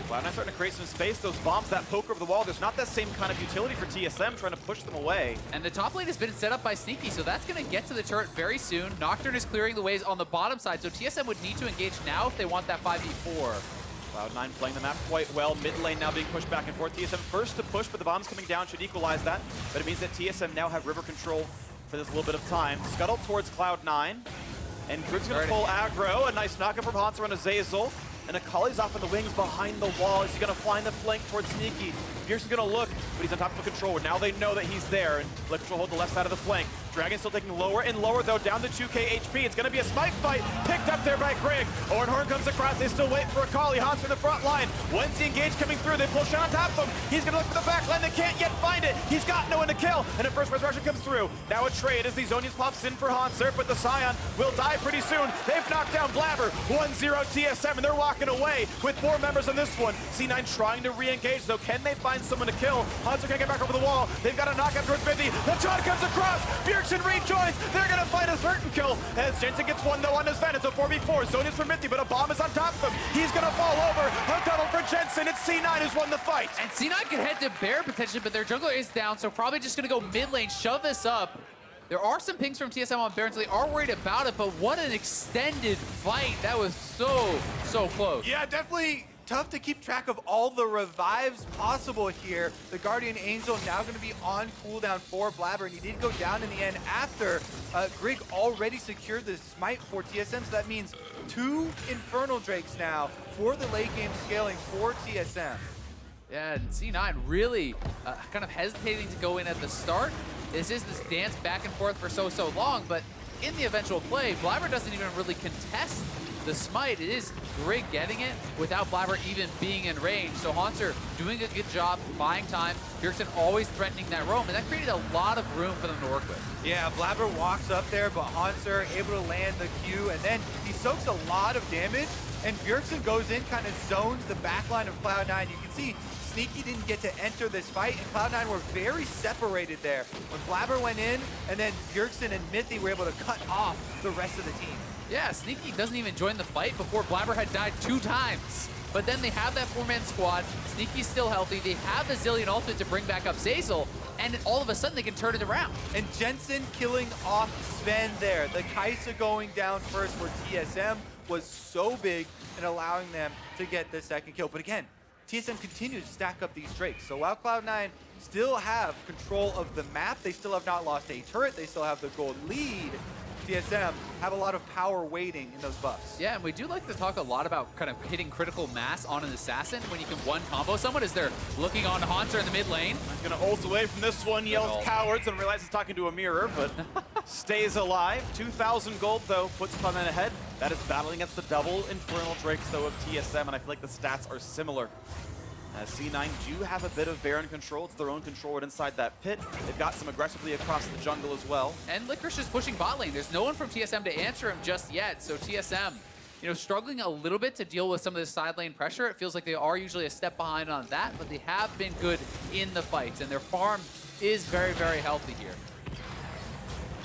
Cloud9 starting to create some space. Those bombs, that poke over the wall, there's not that same kind of utility for TSM trying to push them away. And the top lane has been set up by Sneaky, so that's going to get to the turret very soon. Nocturne is clearing the waves on the bottom side, so TSM would need to engage now if they want that 5v4. Cloud9 playing the map quite well. Mid lane now being pushed back and forth. TSM first to push, but the bombs coming down should equalize that. But it means that TSM now have river control for this little bit of time. Scuttle towards Cloud9. And Grig's going to pull aggro. A nice knockup from Hauntzer on a Zeyzal. And Akali's off on the wings behind the wall. Is he going to find the flank towards Sneaky? Bjergsen's going to look, but he's on top of the control. Now they know that he's there. And Liquorice will hold the left side of the flank. Dragon still taking lower and lower, though, down to 2k HP. It's going to be a smite fight picked up there by Grig. Ornn comes across. They still wait for Akali. Hauntzer in the front line. Once he engage coming through, they pull Shen on top of him. He's going to look for the back line. They can't yet find it. He's got no one to kill. And a first resurrection comes through. Now a trade as the Zhonya's pops in for Hauntzer, but the Sion will die pretty soon. They've knocked down Blaber. 1-0 TSM, and they're walking away with 4 members on this one. C9 trying to re-engage, though. Can they find someone to kill? Hauntzer can't get back over the wall. They've got a knockout towards Mithy. The taunt comes across. Bjergsen rejoins. They're going to find a certain kill as Jensen gets one, though, on his Zven. It's a 4v4. Zhonya's for Mithy, but a bomb is on top of him. He's going to fall over. Untitled for Jensen. It's C9 who's won the fight. And C9 can head to Bear potentially, but their jungler is down, so probably just going to go mid lane, shove this up. There are some pings from TSM on Baron, so they are worried about it, but what an extended fight. That was so close. Yeah, definitely tough to keep track of all the revives possible here. The Guardian Angel now going to be on cooldown for Blaber, and he did go down in the end after Grig already secured the smite for TSM, so that means 2 Infernal Drakes now for the late game scaling for TSM. Yeah, and C9 really kind of hesitating to go in at the start. This is this dance back and forth for so long, but in the eventual play, Blaber doesn't even really contest the smite. It is Grig getting it without Blaber even being in range. So Hauntzer doing a good job buying time. Bjergsen always threatening that roam, and that created a lot of room for them to work with. Yeah, Blaber walks up there, but Hauntzer able to land the Q, and then he soaks a lot of damage, and Bjergsen goes in, kind of zones the backline of Cloud9. You can see Sneaky didn't get to enter this fight, and Cloud9 were very separated there. When Blaber went in, and then Bjergsen and Mithy were able to cut off the rest of the team. Yeah, Sneaky doesn't even join the fight before Blaber had died 2 times. But then they have that 4-man squad. Sneaky's still healthy. They have the Zilean ultimate to bring back up Zeyzal, and all of a sudden they can turn it around. And Jensen killing off Zven there. The Kaisa going down first for TSM was so big in allowing them to get the second kill. But again, TSM continues to stack up these Drakes. So while Cloud9 still have control of the map, they still have not lost a turret, they still have the gold lead, TSM have a lot of power waiting in those buffs. Yeah, and we do like to talk a lot about kind of hitting critical mass on an assassin when you can one combo someone as they're looking on Hauntzer in the mid lane. I'm gonna ult away from this one, yells cowards, and realizes talking to a mirror, but stays alive. 2,000 gold, though, puts Cloud9 ahead. That is battling against the double Infernal Drakes, though, of TSM, and I feel like the stats are similar. C9 do have a bit of Baron control. It's their own control inside that pit. They've got some aggressively across the jungle as well. And Licorice is pushing bot lane. There's no one from TSM to answer him just yet, so TSM, you know, struggling a little bit to deal with some of this side lane pressure. It feels like they are usually a step behind on that, but they have been good in the fights, and their farm is very, very healthy here.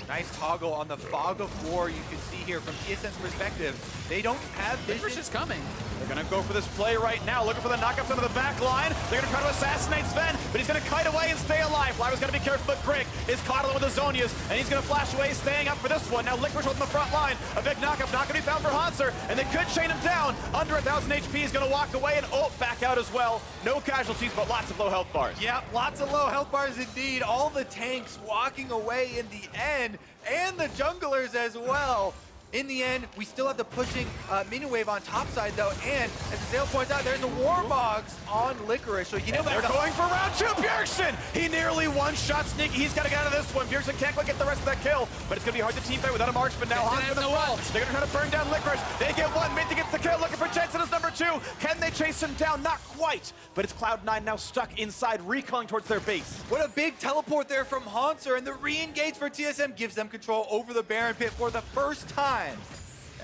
Nice toggle on the Fog of War you can see here from TSM's perspective. They don't have vision. Licorice is coming. They're gonna go for this play right now, looking for the knockups into the back line. They're gonna try to assassinate Zven, but he's gonna kite away and stay alive. Blaber's gonna be careful, but Grig is caught along with the Zonias, and he's gonna flash away, staying up for this one. Now Licorice on the front line. A big knockup, not gonna be found for Hauntzer, and they could chain him down. Under 1,000 HP, he's gonna walk away and ult back out as well. No casualties, but lots of low health bars. Yeah, lots of low health bars indeed. All the tanks walking away in the end, and the junglers as well. In the end, we still have the pushing minion wave on top side though, and as Zeyzal points out, there's the Warbogs on Licorice, so you know they're going for round 2. Bjergsen, he nearly one-shot Sneaky. He's got to get out of this one. Bjergsen can't quite get the rest of that kill, but it's going to be hard to team fight without a marksman now. Hauntzer in the front. They're going to try to burn down Licorice. They get one. Mithy gets the kill, looking for Jensen as number 2. Can they chase him down? Not quite, but it's Cloud9 now stuck inside, recalling towards their base. What a big teleport there from Hauntzer, and the re-engage for TSM gives them control over the Baron pit for the first time.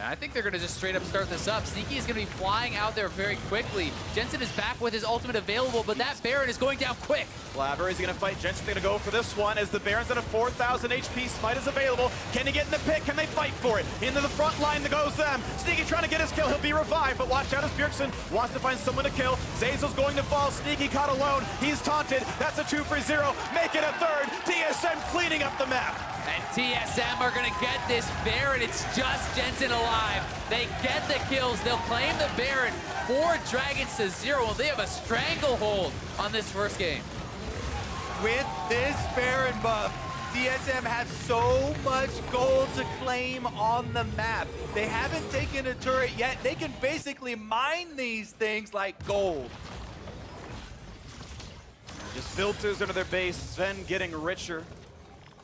I think they're going to just straight up start this up. Sneaky is going to be flying out there very quickly. Jensen is back with his ultimate available, but that Baron is going down quick. Blaber is going to fight. Jensen's going to go for this one as the Baron's at a 4,000 HP. Smite is available. Can he get in the pit? Can they fight for it? Into the front line that goes them. Sneaky trying to get his kill. He'll be revived, but watch out as Bjergsen wants to find someone to kill. Zeyzal's going to fall. Sneaky caught alone. He's taunted. That's a 2 for 0. Make it a third. TSM cleaning up the map. And TSM are going to get this Baron. It's just Jensen alive. They get the kills. They'll claim the Baron. 4 dragons to 0. They have a stranglehold on this first game. With this Baron buff, TSM has so much gold to claim on the map. They haven't taken a turret yet. They can basically mine these things like gold. Just filters into their base. Zven getting richer.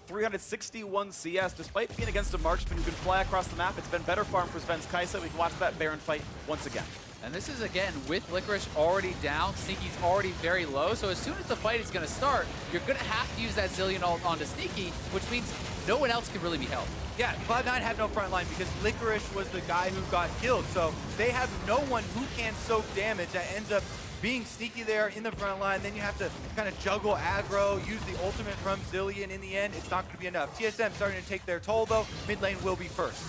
361 CS, despite being against a marksman who can fly across the map. It's been better farm for Zven's Kai'Sa. We can watch that Baron fight once again. And this is, again, with Licorice already down, Sneaky's already very low, so as soon as the fight is going to start, you're going to have to use that Zilean ult onto Sneaky, which means no one else can really be helped. Yeah, Cloud9 have no front line because Licorice was the guy who got killed, so they have no one who can soak damage. That ends up being Sneaky there in the front line. Then you have to kind of juggle aggro, use the ultimate from Zilean. In the end, it's not going to be enough. TSM starting to take their toll, though. Mid lane will be first.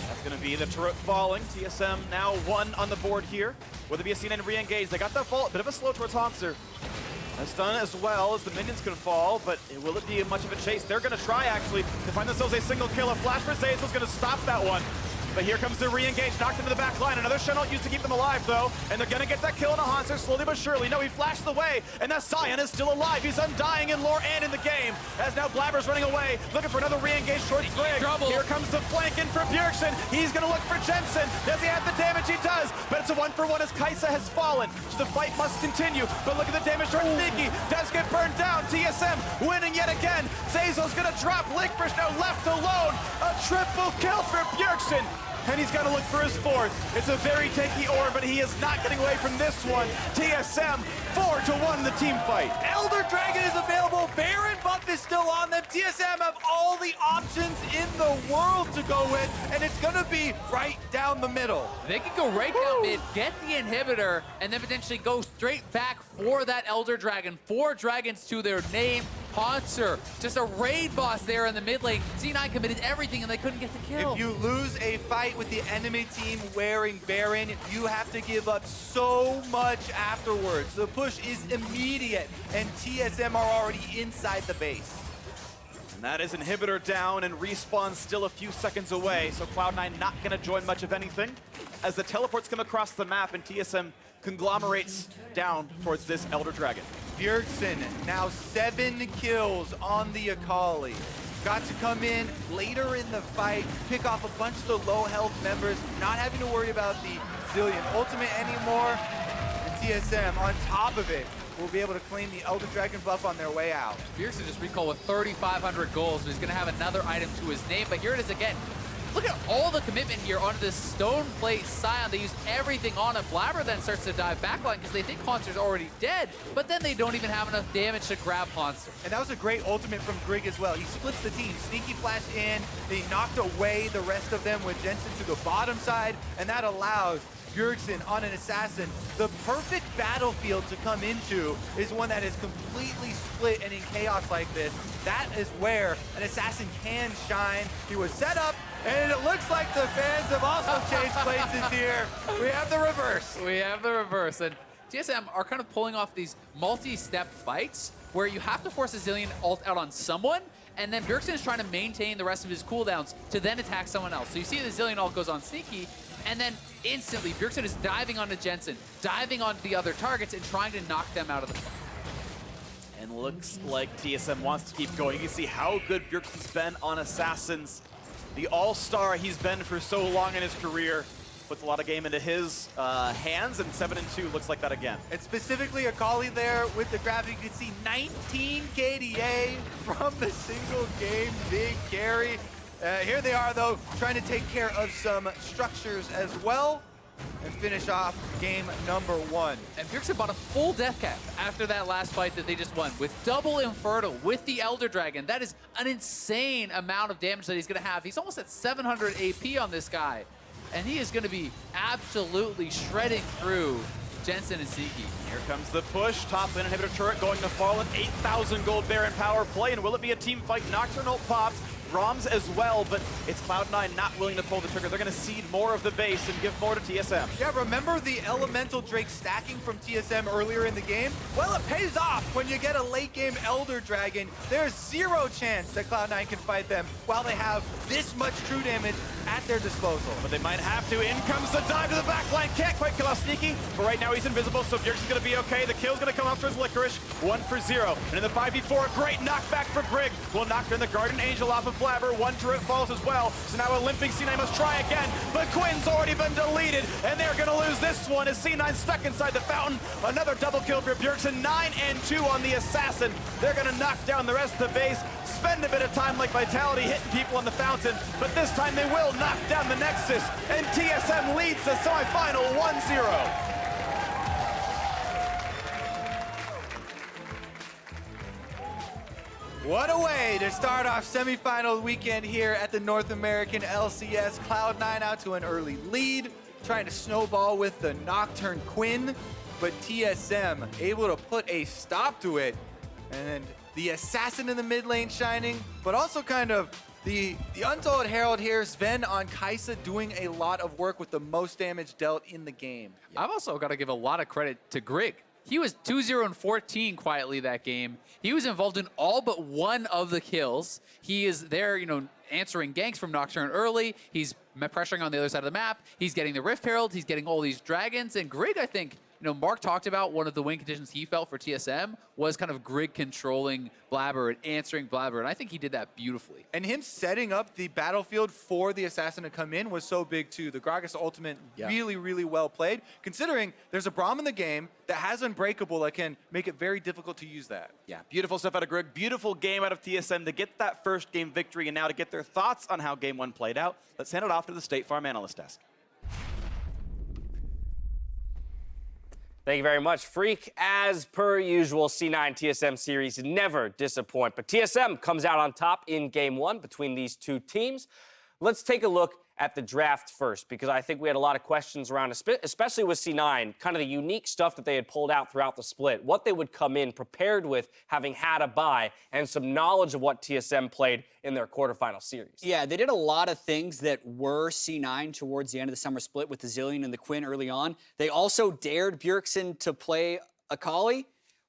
That's going to be the turret falling. TSM now 1 on the board here. Will there be a C9 re-engage? They got that fall. Bit of a slow towards Hauntzer. That's done as well as the minions can fall, but will it be much of a chase? They're going to try, actually, to find themselves a single kill. A flash for Zeyzal's going to stop that one. But here comes the re-engage, knocked into the back line. Another Shen ult used to keep them alive, though. And they're gonna get that kill on a Hauntzer slowly but surely. No, he flashed away, and that Sion is still alive. He's undying in lore and in the game. As now Blaber's running away, looking for another re-engage towards Grig. Here comes the flank in for Bjergsen. He's gonna look for Jensen. Does he have the damage? He does, but it's a 1-for-1 as Kai'Sa has fallen. So the fight must continue, but look at the damage towards Sneaky. Does get burned down. TSM winning yet again. Zeyzal's gonna drop. Licorice now left alone. A triple kill for Bjergsen. And he's got to look for his 4th. It's a very tanky Ornn, but he is not getting away from this one. TSM 4-1 the team fight. Elder Dragon is available. Baron buff is still on them. TSM have all the options in the world to go with, and it's going to be right down the middle. They can go right down mid, get the inhibitor, and then potentially go straight back for that Elder Dragon. 4 dragons to their name. Hauntzer, just a raid boss there in the mid lane. C9 committed everything and they couldn't get the kill. If you lose a fight with the enemy team wearing Baron, you have to give up so much afterwards. The push is immediate, and TSM are already inside the base. And that is inhibitor down, and respawn still a few seconds away, so Cloud9 not going to join much of anything as the teleports come across the map and TSM conglomerates down towards this Elder Dragon. Bjergsen now 7 kills on the Akali. got to come in later in the fight, pick off a bunch of the low health members, not having to worry about the Zilean ultimate anymore. And TSM, on top of it, will be able to claim the Elder Dragon buff on their way out. Bjergsen just recalled with 3,500 goals, so he's going to have another item to his name, but here it is again. Look at all the commitment here onto this stone plate Sion. They use everything on it. Blaber then starts to dive backline because they think Hauntzer's already dead, but then they don't even have enough damage to grab Hauntzer. And that was a great ultimate from Grig as well. He splits the team. Sneaky flash in. They knocked away the rest of them with Jensen to the bottom side, and that allows Bjergsen on an assassin. The perfect battlefield to come into is one that is completely split and in chaos like this. That is where an assassin can shine. He was set up, and it looks like the fans have also changed places here. We have the reverse. We have the reverse, and TSM are kind of pulling off these multi-step fights where you have to force a Zilean ult out on someone, and then Bjergsen is trying to maintain the rest of his cooldowns to then attack someone else. So you see the Zilean ult goes on Sneaky, and then instantly Bjergsen is diving onto Jensen, diving onto the other targets, and trying to knock them out of the fight. And looks like TSM wants to keep going. You can see how good Bjergsen's been on Assassins. The all-star he's been for so long in his career. Puts a lot of game into his hands, and 7-2 looks like that again. And specifically Akali there with the graphic, you can see 19 KDA from the single game big carry. Here they are though, trying to take care of some structures as well and finish off game number 1. And Bjergsen bought a full death cap after that last fight that they just won with double Inferno, with the Elder Dragon. That is an insane amount of damage that he's going to have. He's almost at 700 AP on this guy, and he is going to be absolutely shredding through Jensen and Sneaky. Here comes the push. Top lane inhibitor turret going to fall at 8,000 gold Baron power play, and will it be a team fight? Nocturne ult pops. Braum's as well, but it's Cloud9 not willing to pull the trigger. They're going to cede more of the base and give more to TSM. Yeah, remember the Elemental Drake stacking from TSM earlier in the game? Well, it pays off when you get a late game Elder Dragon. There's zero chance that Cloud9 can fight them while they have this much true damage at their disposal. But they might have to. In comes the dive to the back line. Can't quite kill off Sneaky, but right now he's invisible, so Bjergsen's going to be okay. The kill's going to come after his Licorice. 1-for-0. And in the 5v4, great knockback for Grig. Will knock in the Guardian Angel off of Blaber. One turret falls as well. So now a limping C9 must try again, but Quinn's already been deleted, and they're going to lose this one as C9 stuck inside the fountain. Another double kill for Bjergsen. 9-2 on the Assassin. They're going to knock down the rest of the base, spend a bit of time like Vitality hitting people on the fountain, but this time they will knock down the Nexus, and TSM leads the semifinal 1-0. What a way to start off semifinal weekend here at the North American LCS. Cloud9 out to an early lead, trying to snowball with the Nocturne Quinn, but TSM able to put a stop to it. And the Assassin in the mid lane shining, but also kind of the Untold Herald here, Zven on Kai'Sa doing a lot of work with the most damage dealt in the game. I've also got to give a lot of credit to Grig. He was 2-0-14 quietly that game. He was involved in all but one of the kills. He is there, answering ganks from Nocturne early. He's pressuring on the other side of the map. He's getting the Rift Herald. He's getting all these dragons. And Grig, I think, Mark talked about one of the win conditions he felt for TSM was kind of Grig controlling Blaber and answering Blaber, and I think he did that beautifully. And him setting up the battlefield for the Assassin to come in was so big too. The Gragas ultimate really, really well played, considering there's a Braum in the game that has Unbreakable that can make it very difficult to use that. Yeah, beautiful stuff out of Grig. Beautiful game out of TSM to get that first game victory, and now to get their thoughts on how game 1 played out. Let's hand it off to the State Farm analyst desk. Thank you very much, Freak. As per usual, C9 TSM series never disappoint, but TSM comes out on top in game 1 between these two teams. Let's take a look at the draft first, because I think we had a lot of questions around, especially with C9, kind of the unique stuff that they had pulled out throughout the split, what they would come in prepared with, having had a bye, and some knowledge of what TSM played in their quarterfinal series. Yeah, they did a lot of things that were C9 towards the end of the summer split with the Zilean and the Quinn early on. They also dared Bjergsen to play Akali,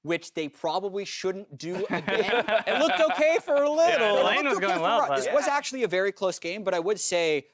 which they probably shouldn't do again. It looked okay for a little. Yeah, lane was going well. This was actually a very close game, but I would say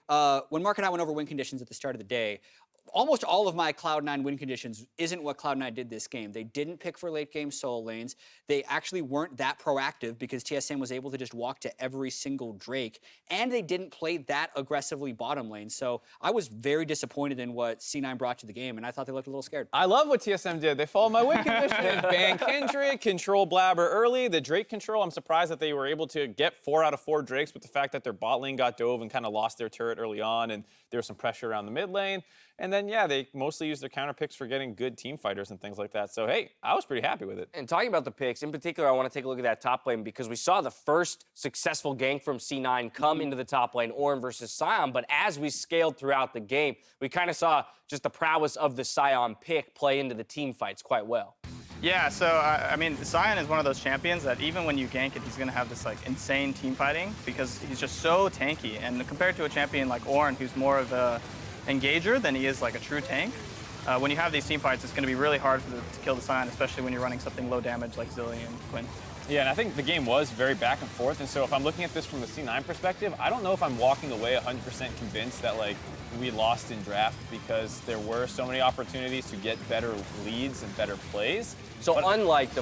when Mark and I went over win conditions at the start of the day, almost all of my Cloud9 win conditions isn't what Cloud9 did this game. They didn't pick for late game solo lanes. They actually weren't that proactive because TSM was able to just walk to every single Drake, and they didn't play that aggressively bottom lane. So I was very disappointed in what C9 brought to the game, and I thought they looked a little scared. I love what TSM did. They followed my win conditions, ban Kindred, control Blaber early, the Drake control. I'm surprised that they were able to get 4 out of 4 Drakes with the fact that their bot lane got dove and kind of lost their turret early on, and there was some pressure around the mid lane. And then, yeah, they mostly used their counter picks for getting good team fighters and things like that. So, hey, I was pretty happy with it. And talking about the picks, in particular, I want to take a look at that top lane because we saw the first successful gank from C9 come into the top lane, Ornn versus Sion. But as we scaled throughout the game, we kind of saw just the prowess of the Sion pick play into the team fights quite well. Yeah, so, I mean, Sion is one of those champions that even when you gank it, he's going to have this, like, insane team fighting because he's just so tanky. And compared to a champion like Ornn, who's more of a engager than he is like a true tank. When you have these team fights, it's going to be really hard to kill the Sion, especially when you're running something low damage like Zilean and Quinn. Yeah, and I think the game was very back and forth, and so if I'm looking at this from the C9 perspective, I don't know if I'm walking away 100% convinced that, like, we lost in draft because there were so many opportunities to get better leads and better plays. So unlike the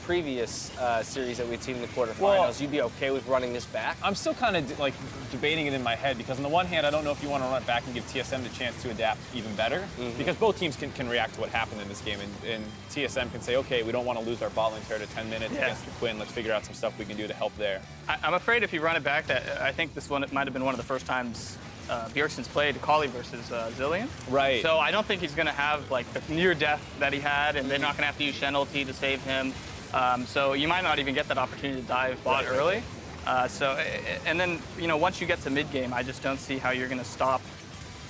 previous series that we'd seen in the quarterfinals, you'd be okay with running this back? I'm still kind of like debating it in my head because on the one hand, I don't know if you want to run it back and give TSM the chance to adapt even better because both teams can react to what happened in this game, and TSM can say, okay, we don't want to lose our bot lane turret at 10 minutes against the Quinn. Let's figure out some stuff we can do to help there. I'm afraid if you run it back, that I think this one might have been one of the first times Bjergsen's played Akali versus Zilean. Right. So I don't think he's going to have like the near death that he had, and they're not going to have to use Shen ulti to save him. So you might not even get that opportunity to dive bot early. And then, you know, once you get to mid game, I just don't see how you're going to stop,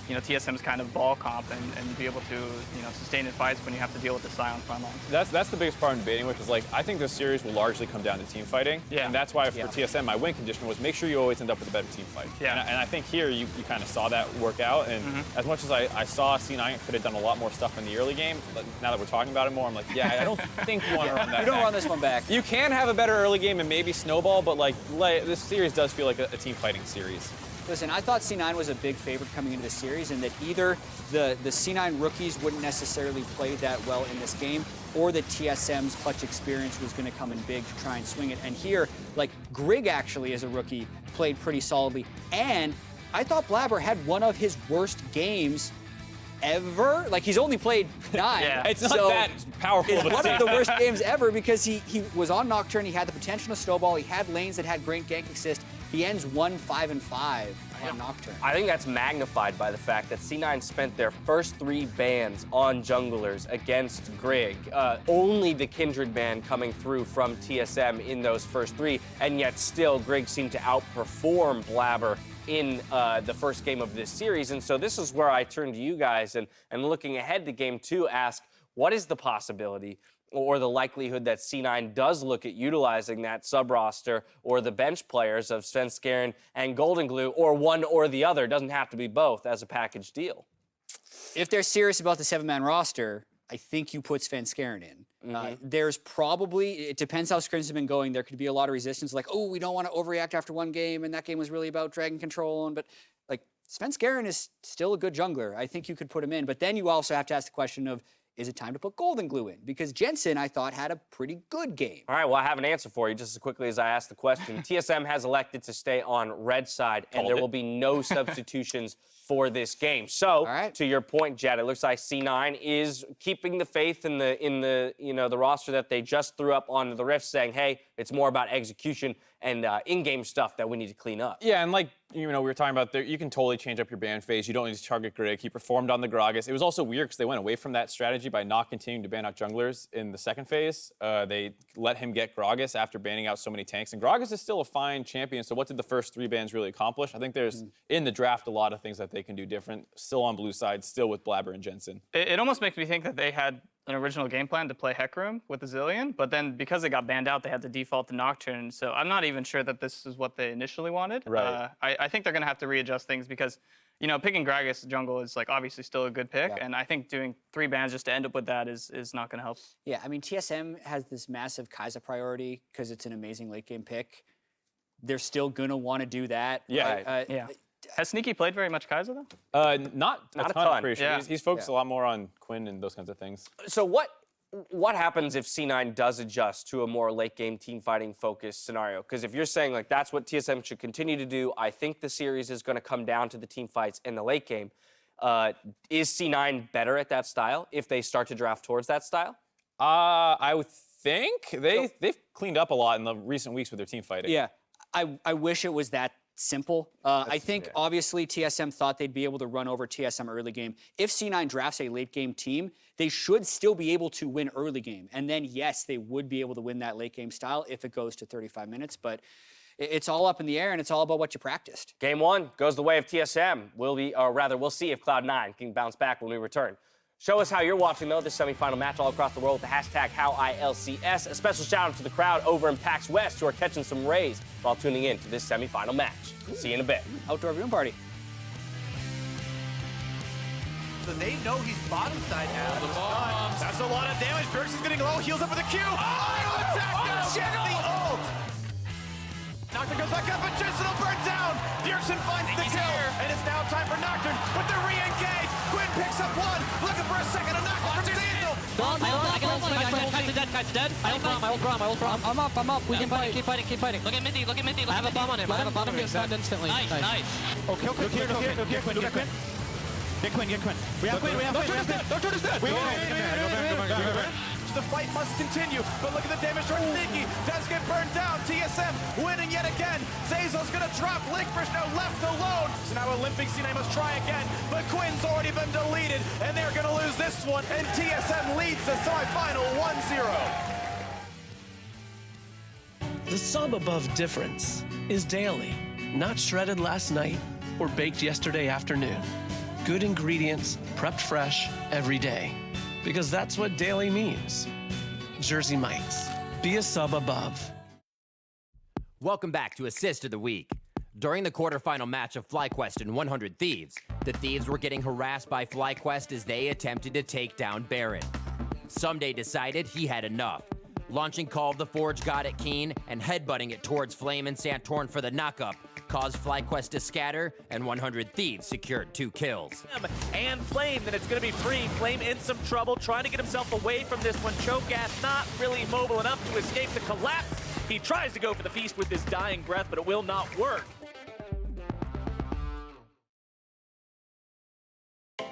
you know, TSM's kind of ball comp and be able to, you know, sustain in fights when you have to deal with the Sion front line. That's the biggest part I'm debating with is, like, I think this series will largely come down to team fighting. Yeah. And that's why for TSM, my win condition was make sure you always end up with a better team fight. Yeah. And I think here you kind of saw that work out. And as much as I saw C9 could have done a lot more stuff in the early game, but now that we're talking about it more, I'm like, yeah, I don't think you want to run that You don't back. run this one back. You can have a better early game and maybe snowball, but like this series does feel like a team fighting series. Listen, I thought C9 was a big favorite coming into the series, and that either the C9 rookies wouldn't necessarily play that well in this game, or that TSM's clutch experience was going to come in big to try and swing it. And here, like, Grig actually, as a rookie, played pretty solidly. And I thought Blaber had one of his worst games ever. Like, he's only played 9. It's not that powerful It's of a one team. of the worst games ever because he was on Nocturne, he had the potential to snowball, he had lanes that had great gank assist. He ends 1-5-5 on Nocturne. I think that's magnified by the fact that C9 spent their first 3 bans on junglers against Grig. Only the Kindred ban coming through from TSM in those first 3, and yet still Grig seemed to outperform Blaber in the first game of this series. And so this is where I turn to you guys and looking ahead to game 2, ask, what is the possibility or the likelihood that C9 does look at utilizing that sub-roster or the bench players of Svenskeren and Golden Glue, or one or the other, doesn't have to be both, as a package deal? If they're serious about the 7-man roster, I think you put Svenskeren in. There's probably, it depends how scrims have been going, there could be a lot of resistance, like, oh, we don't want to overreact after one game, and that game was really about dragon control, but like, Svenskeren is still a good jungler. I think you could put him in, but then you also have to ask the question of, is it time to put Golden Glue in? Because Jensen, I thought, had a pretty good game. All right, well, I have an answer for you just as quickly as I asked the question. TSM has elected to stay on red side, and there will be no substitutions for this game. So, to your point, Jed, it looks like C9 is keeping the faith in the the roster that they just threw up on the Rift, saying, hey, it's more about execution and in-game stuff that we need to clean up. Yeah, and like, we were talking about, you can totally change up your ban phase. You don't need to target Grig. He performed on the Gragas. It was also weird because they went away from that strategy by not continuing to ban out junglers in the second phase. They let him get Gragas after banning out so many tanks. And Gragas is still a fine champion, so what did the first 3 bans really accomplish? I think there's, in the draft, a lot of things that they can do different. Still on blue side, still with Blaber and Jensen. It almost makes me think that they had an original game plan to play Hecarim with the Zilean, but then because it got banned out, they had to default to Nocturne. So I'm not even sure that this is what they initially wanted. Right. I think they're going to have to readjust things because, you know, picking Gragas jungle is like obviously still a good pick, and I think doing 3 bans just to end up with that is not going to help. Yeah, I mean, TSM has this massive Kai'Sa priority because it's an amazing late game pick. They're still going to want to do that. Yeah. Yeah. Has Sneaky played very much Kai'Sa though? Not a ton. I'm pretty sure. He's focused a lot more on Quinn and those kinds of things. So what happens if C9 does adjust to a more late game team fighting focused scenario? Because if you're saying like that's what TSM should continue to do, I think the series is going to come down to the team fights in the late game. Is C9 better at that style if they start to draft towards that style? I would think they've cleaned up a lot in the recent weeks with their team fighting. Yeah, I wish it was that simple. I think obviously TSM thought they'd be able to run over TSM early game. If C9 drafts a late game team, they should still be able to win early game. And then yes, they would be able to win that late game style if it goes to 35 minutes. But it's all up in the air and it's all about what you practiced. Game 1 goes the way of TSM. We'll see if Cloud9 can bounce back when we return. Show us how you're watching, though, this semifinal match all across the world with the hashtag HowILCS. A special shout out to the crowd over in PAX West who are catching some rays while tuning in to this semifinal match. See you in a bit. Outdoor viewing party. So they know he's bottom side now. That's a lot of damage. Bjergsen's getting low, heals up with a Q. Oh, attack now! Get the ult! Nocturne goes back up, but Jensen will burn down. Bjergsen finds the kill, and it's now time for Nocturne with the re-engage. Quinn picks up one, looking for a second of Nocturne from Zeyzal. Kai'Sa's dead. I ult Braum. I'm up. We can fight. Keep fighting. Look at Mithy. I have a bomb on him. Get stunned instantly. Nice. Oh, kill Quinn. Get Quinn. We have Quinn. Nocturne is dead. Wait. The fight must continue, but look at the damage towards Sneaky. Does get burned down. TSM winning yet again. Zeyzal's gonna drop. Licorice now left alone. So now Olympic C9 must try again, but Quinn's already been deleted, and they're gonna lose this one, and TSM leads the semifinal 1-0. The sub above difference is daily, not shredded last night or baked yesterday afternoon. Good ingredients, prepped fresh every day. Because that's what daily means. Jersey Mike's. Be a sub above. Welcome back to Assist of the Week. During the quarterfinal match of FlyQuest and 100 Thieves, the Thieves were getting harassed by FlyQuest as they attempted to take down Baron. Someday decided he had enough, launching Call of the Forge God at Keen and headbutting it towards Flame and Santorn for the knockup, caused FlyQuest to scatter, and 100 Thieves secured 2 kills. And Flame, then it's going to be free. Flame in some trouble, trying to get himself away from this one. Cho'Gath not really mobile enough to escape the collapse. He tries to go for the feast with his dying breath, but it will not work.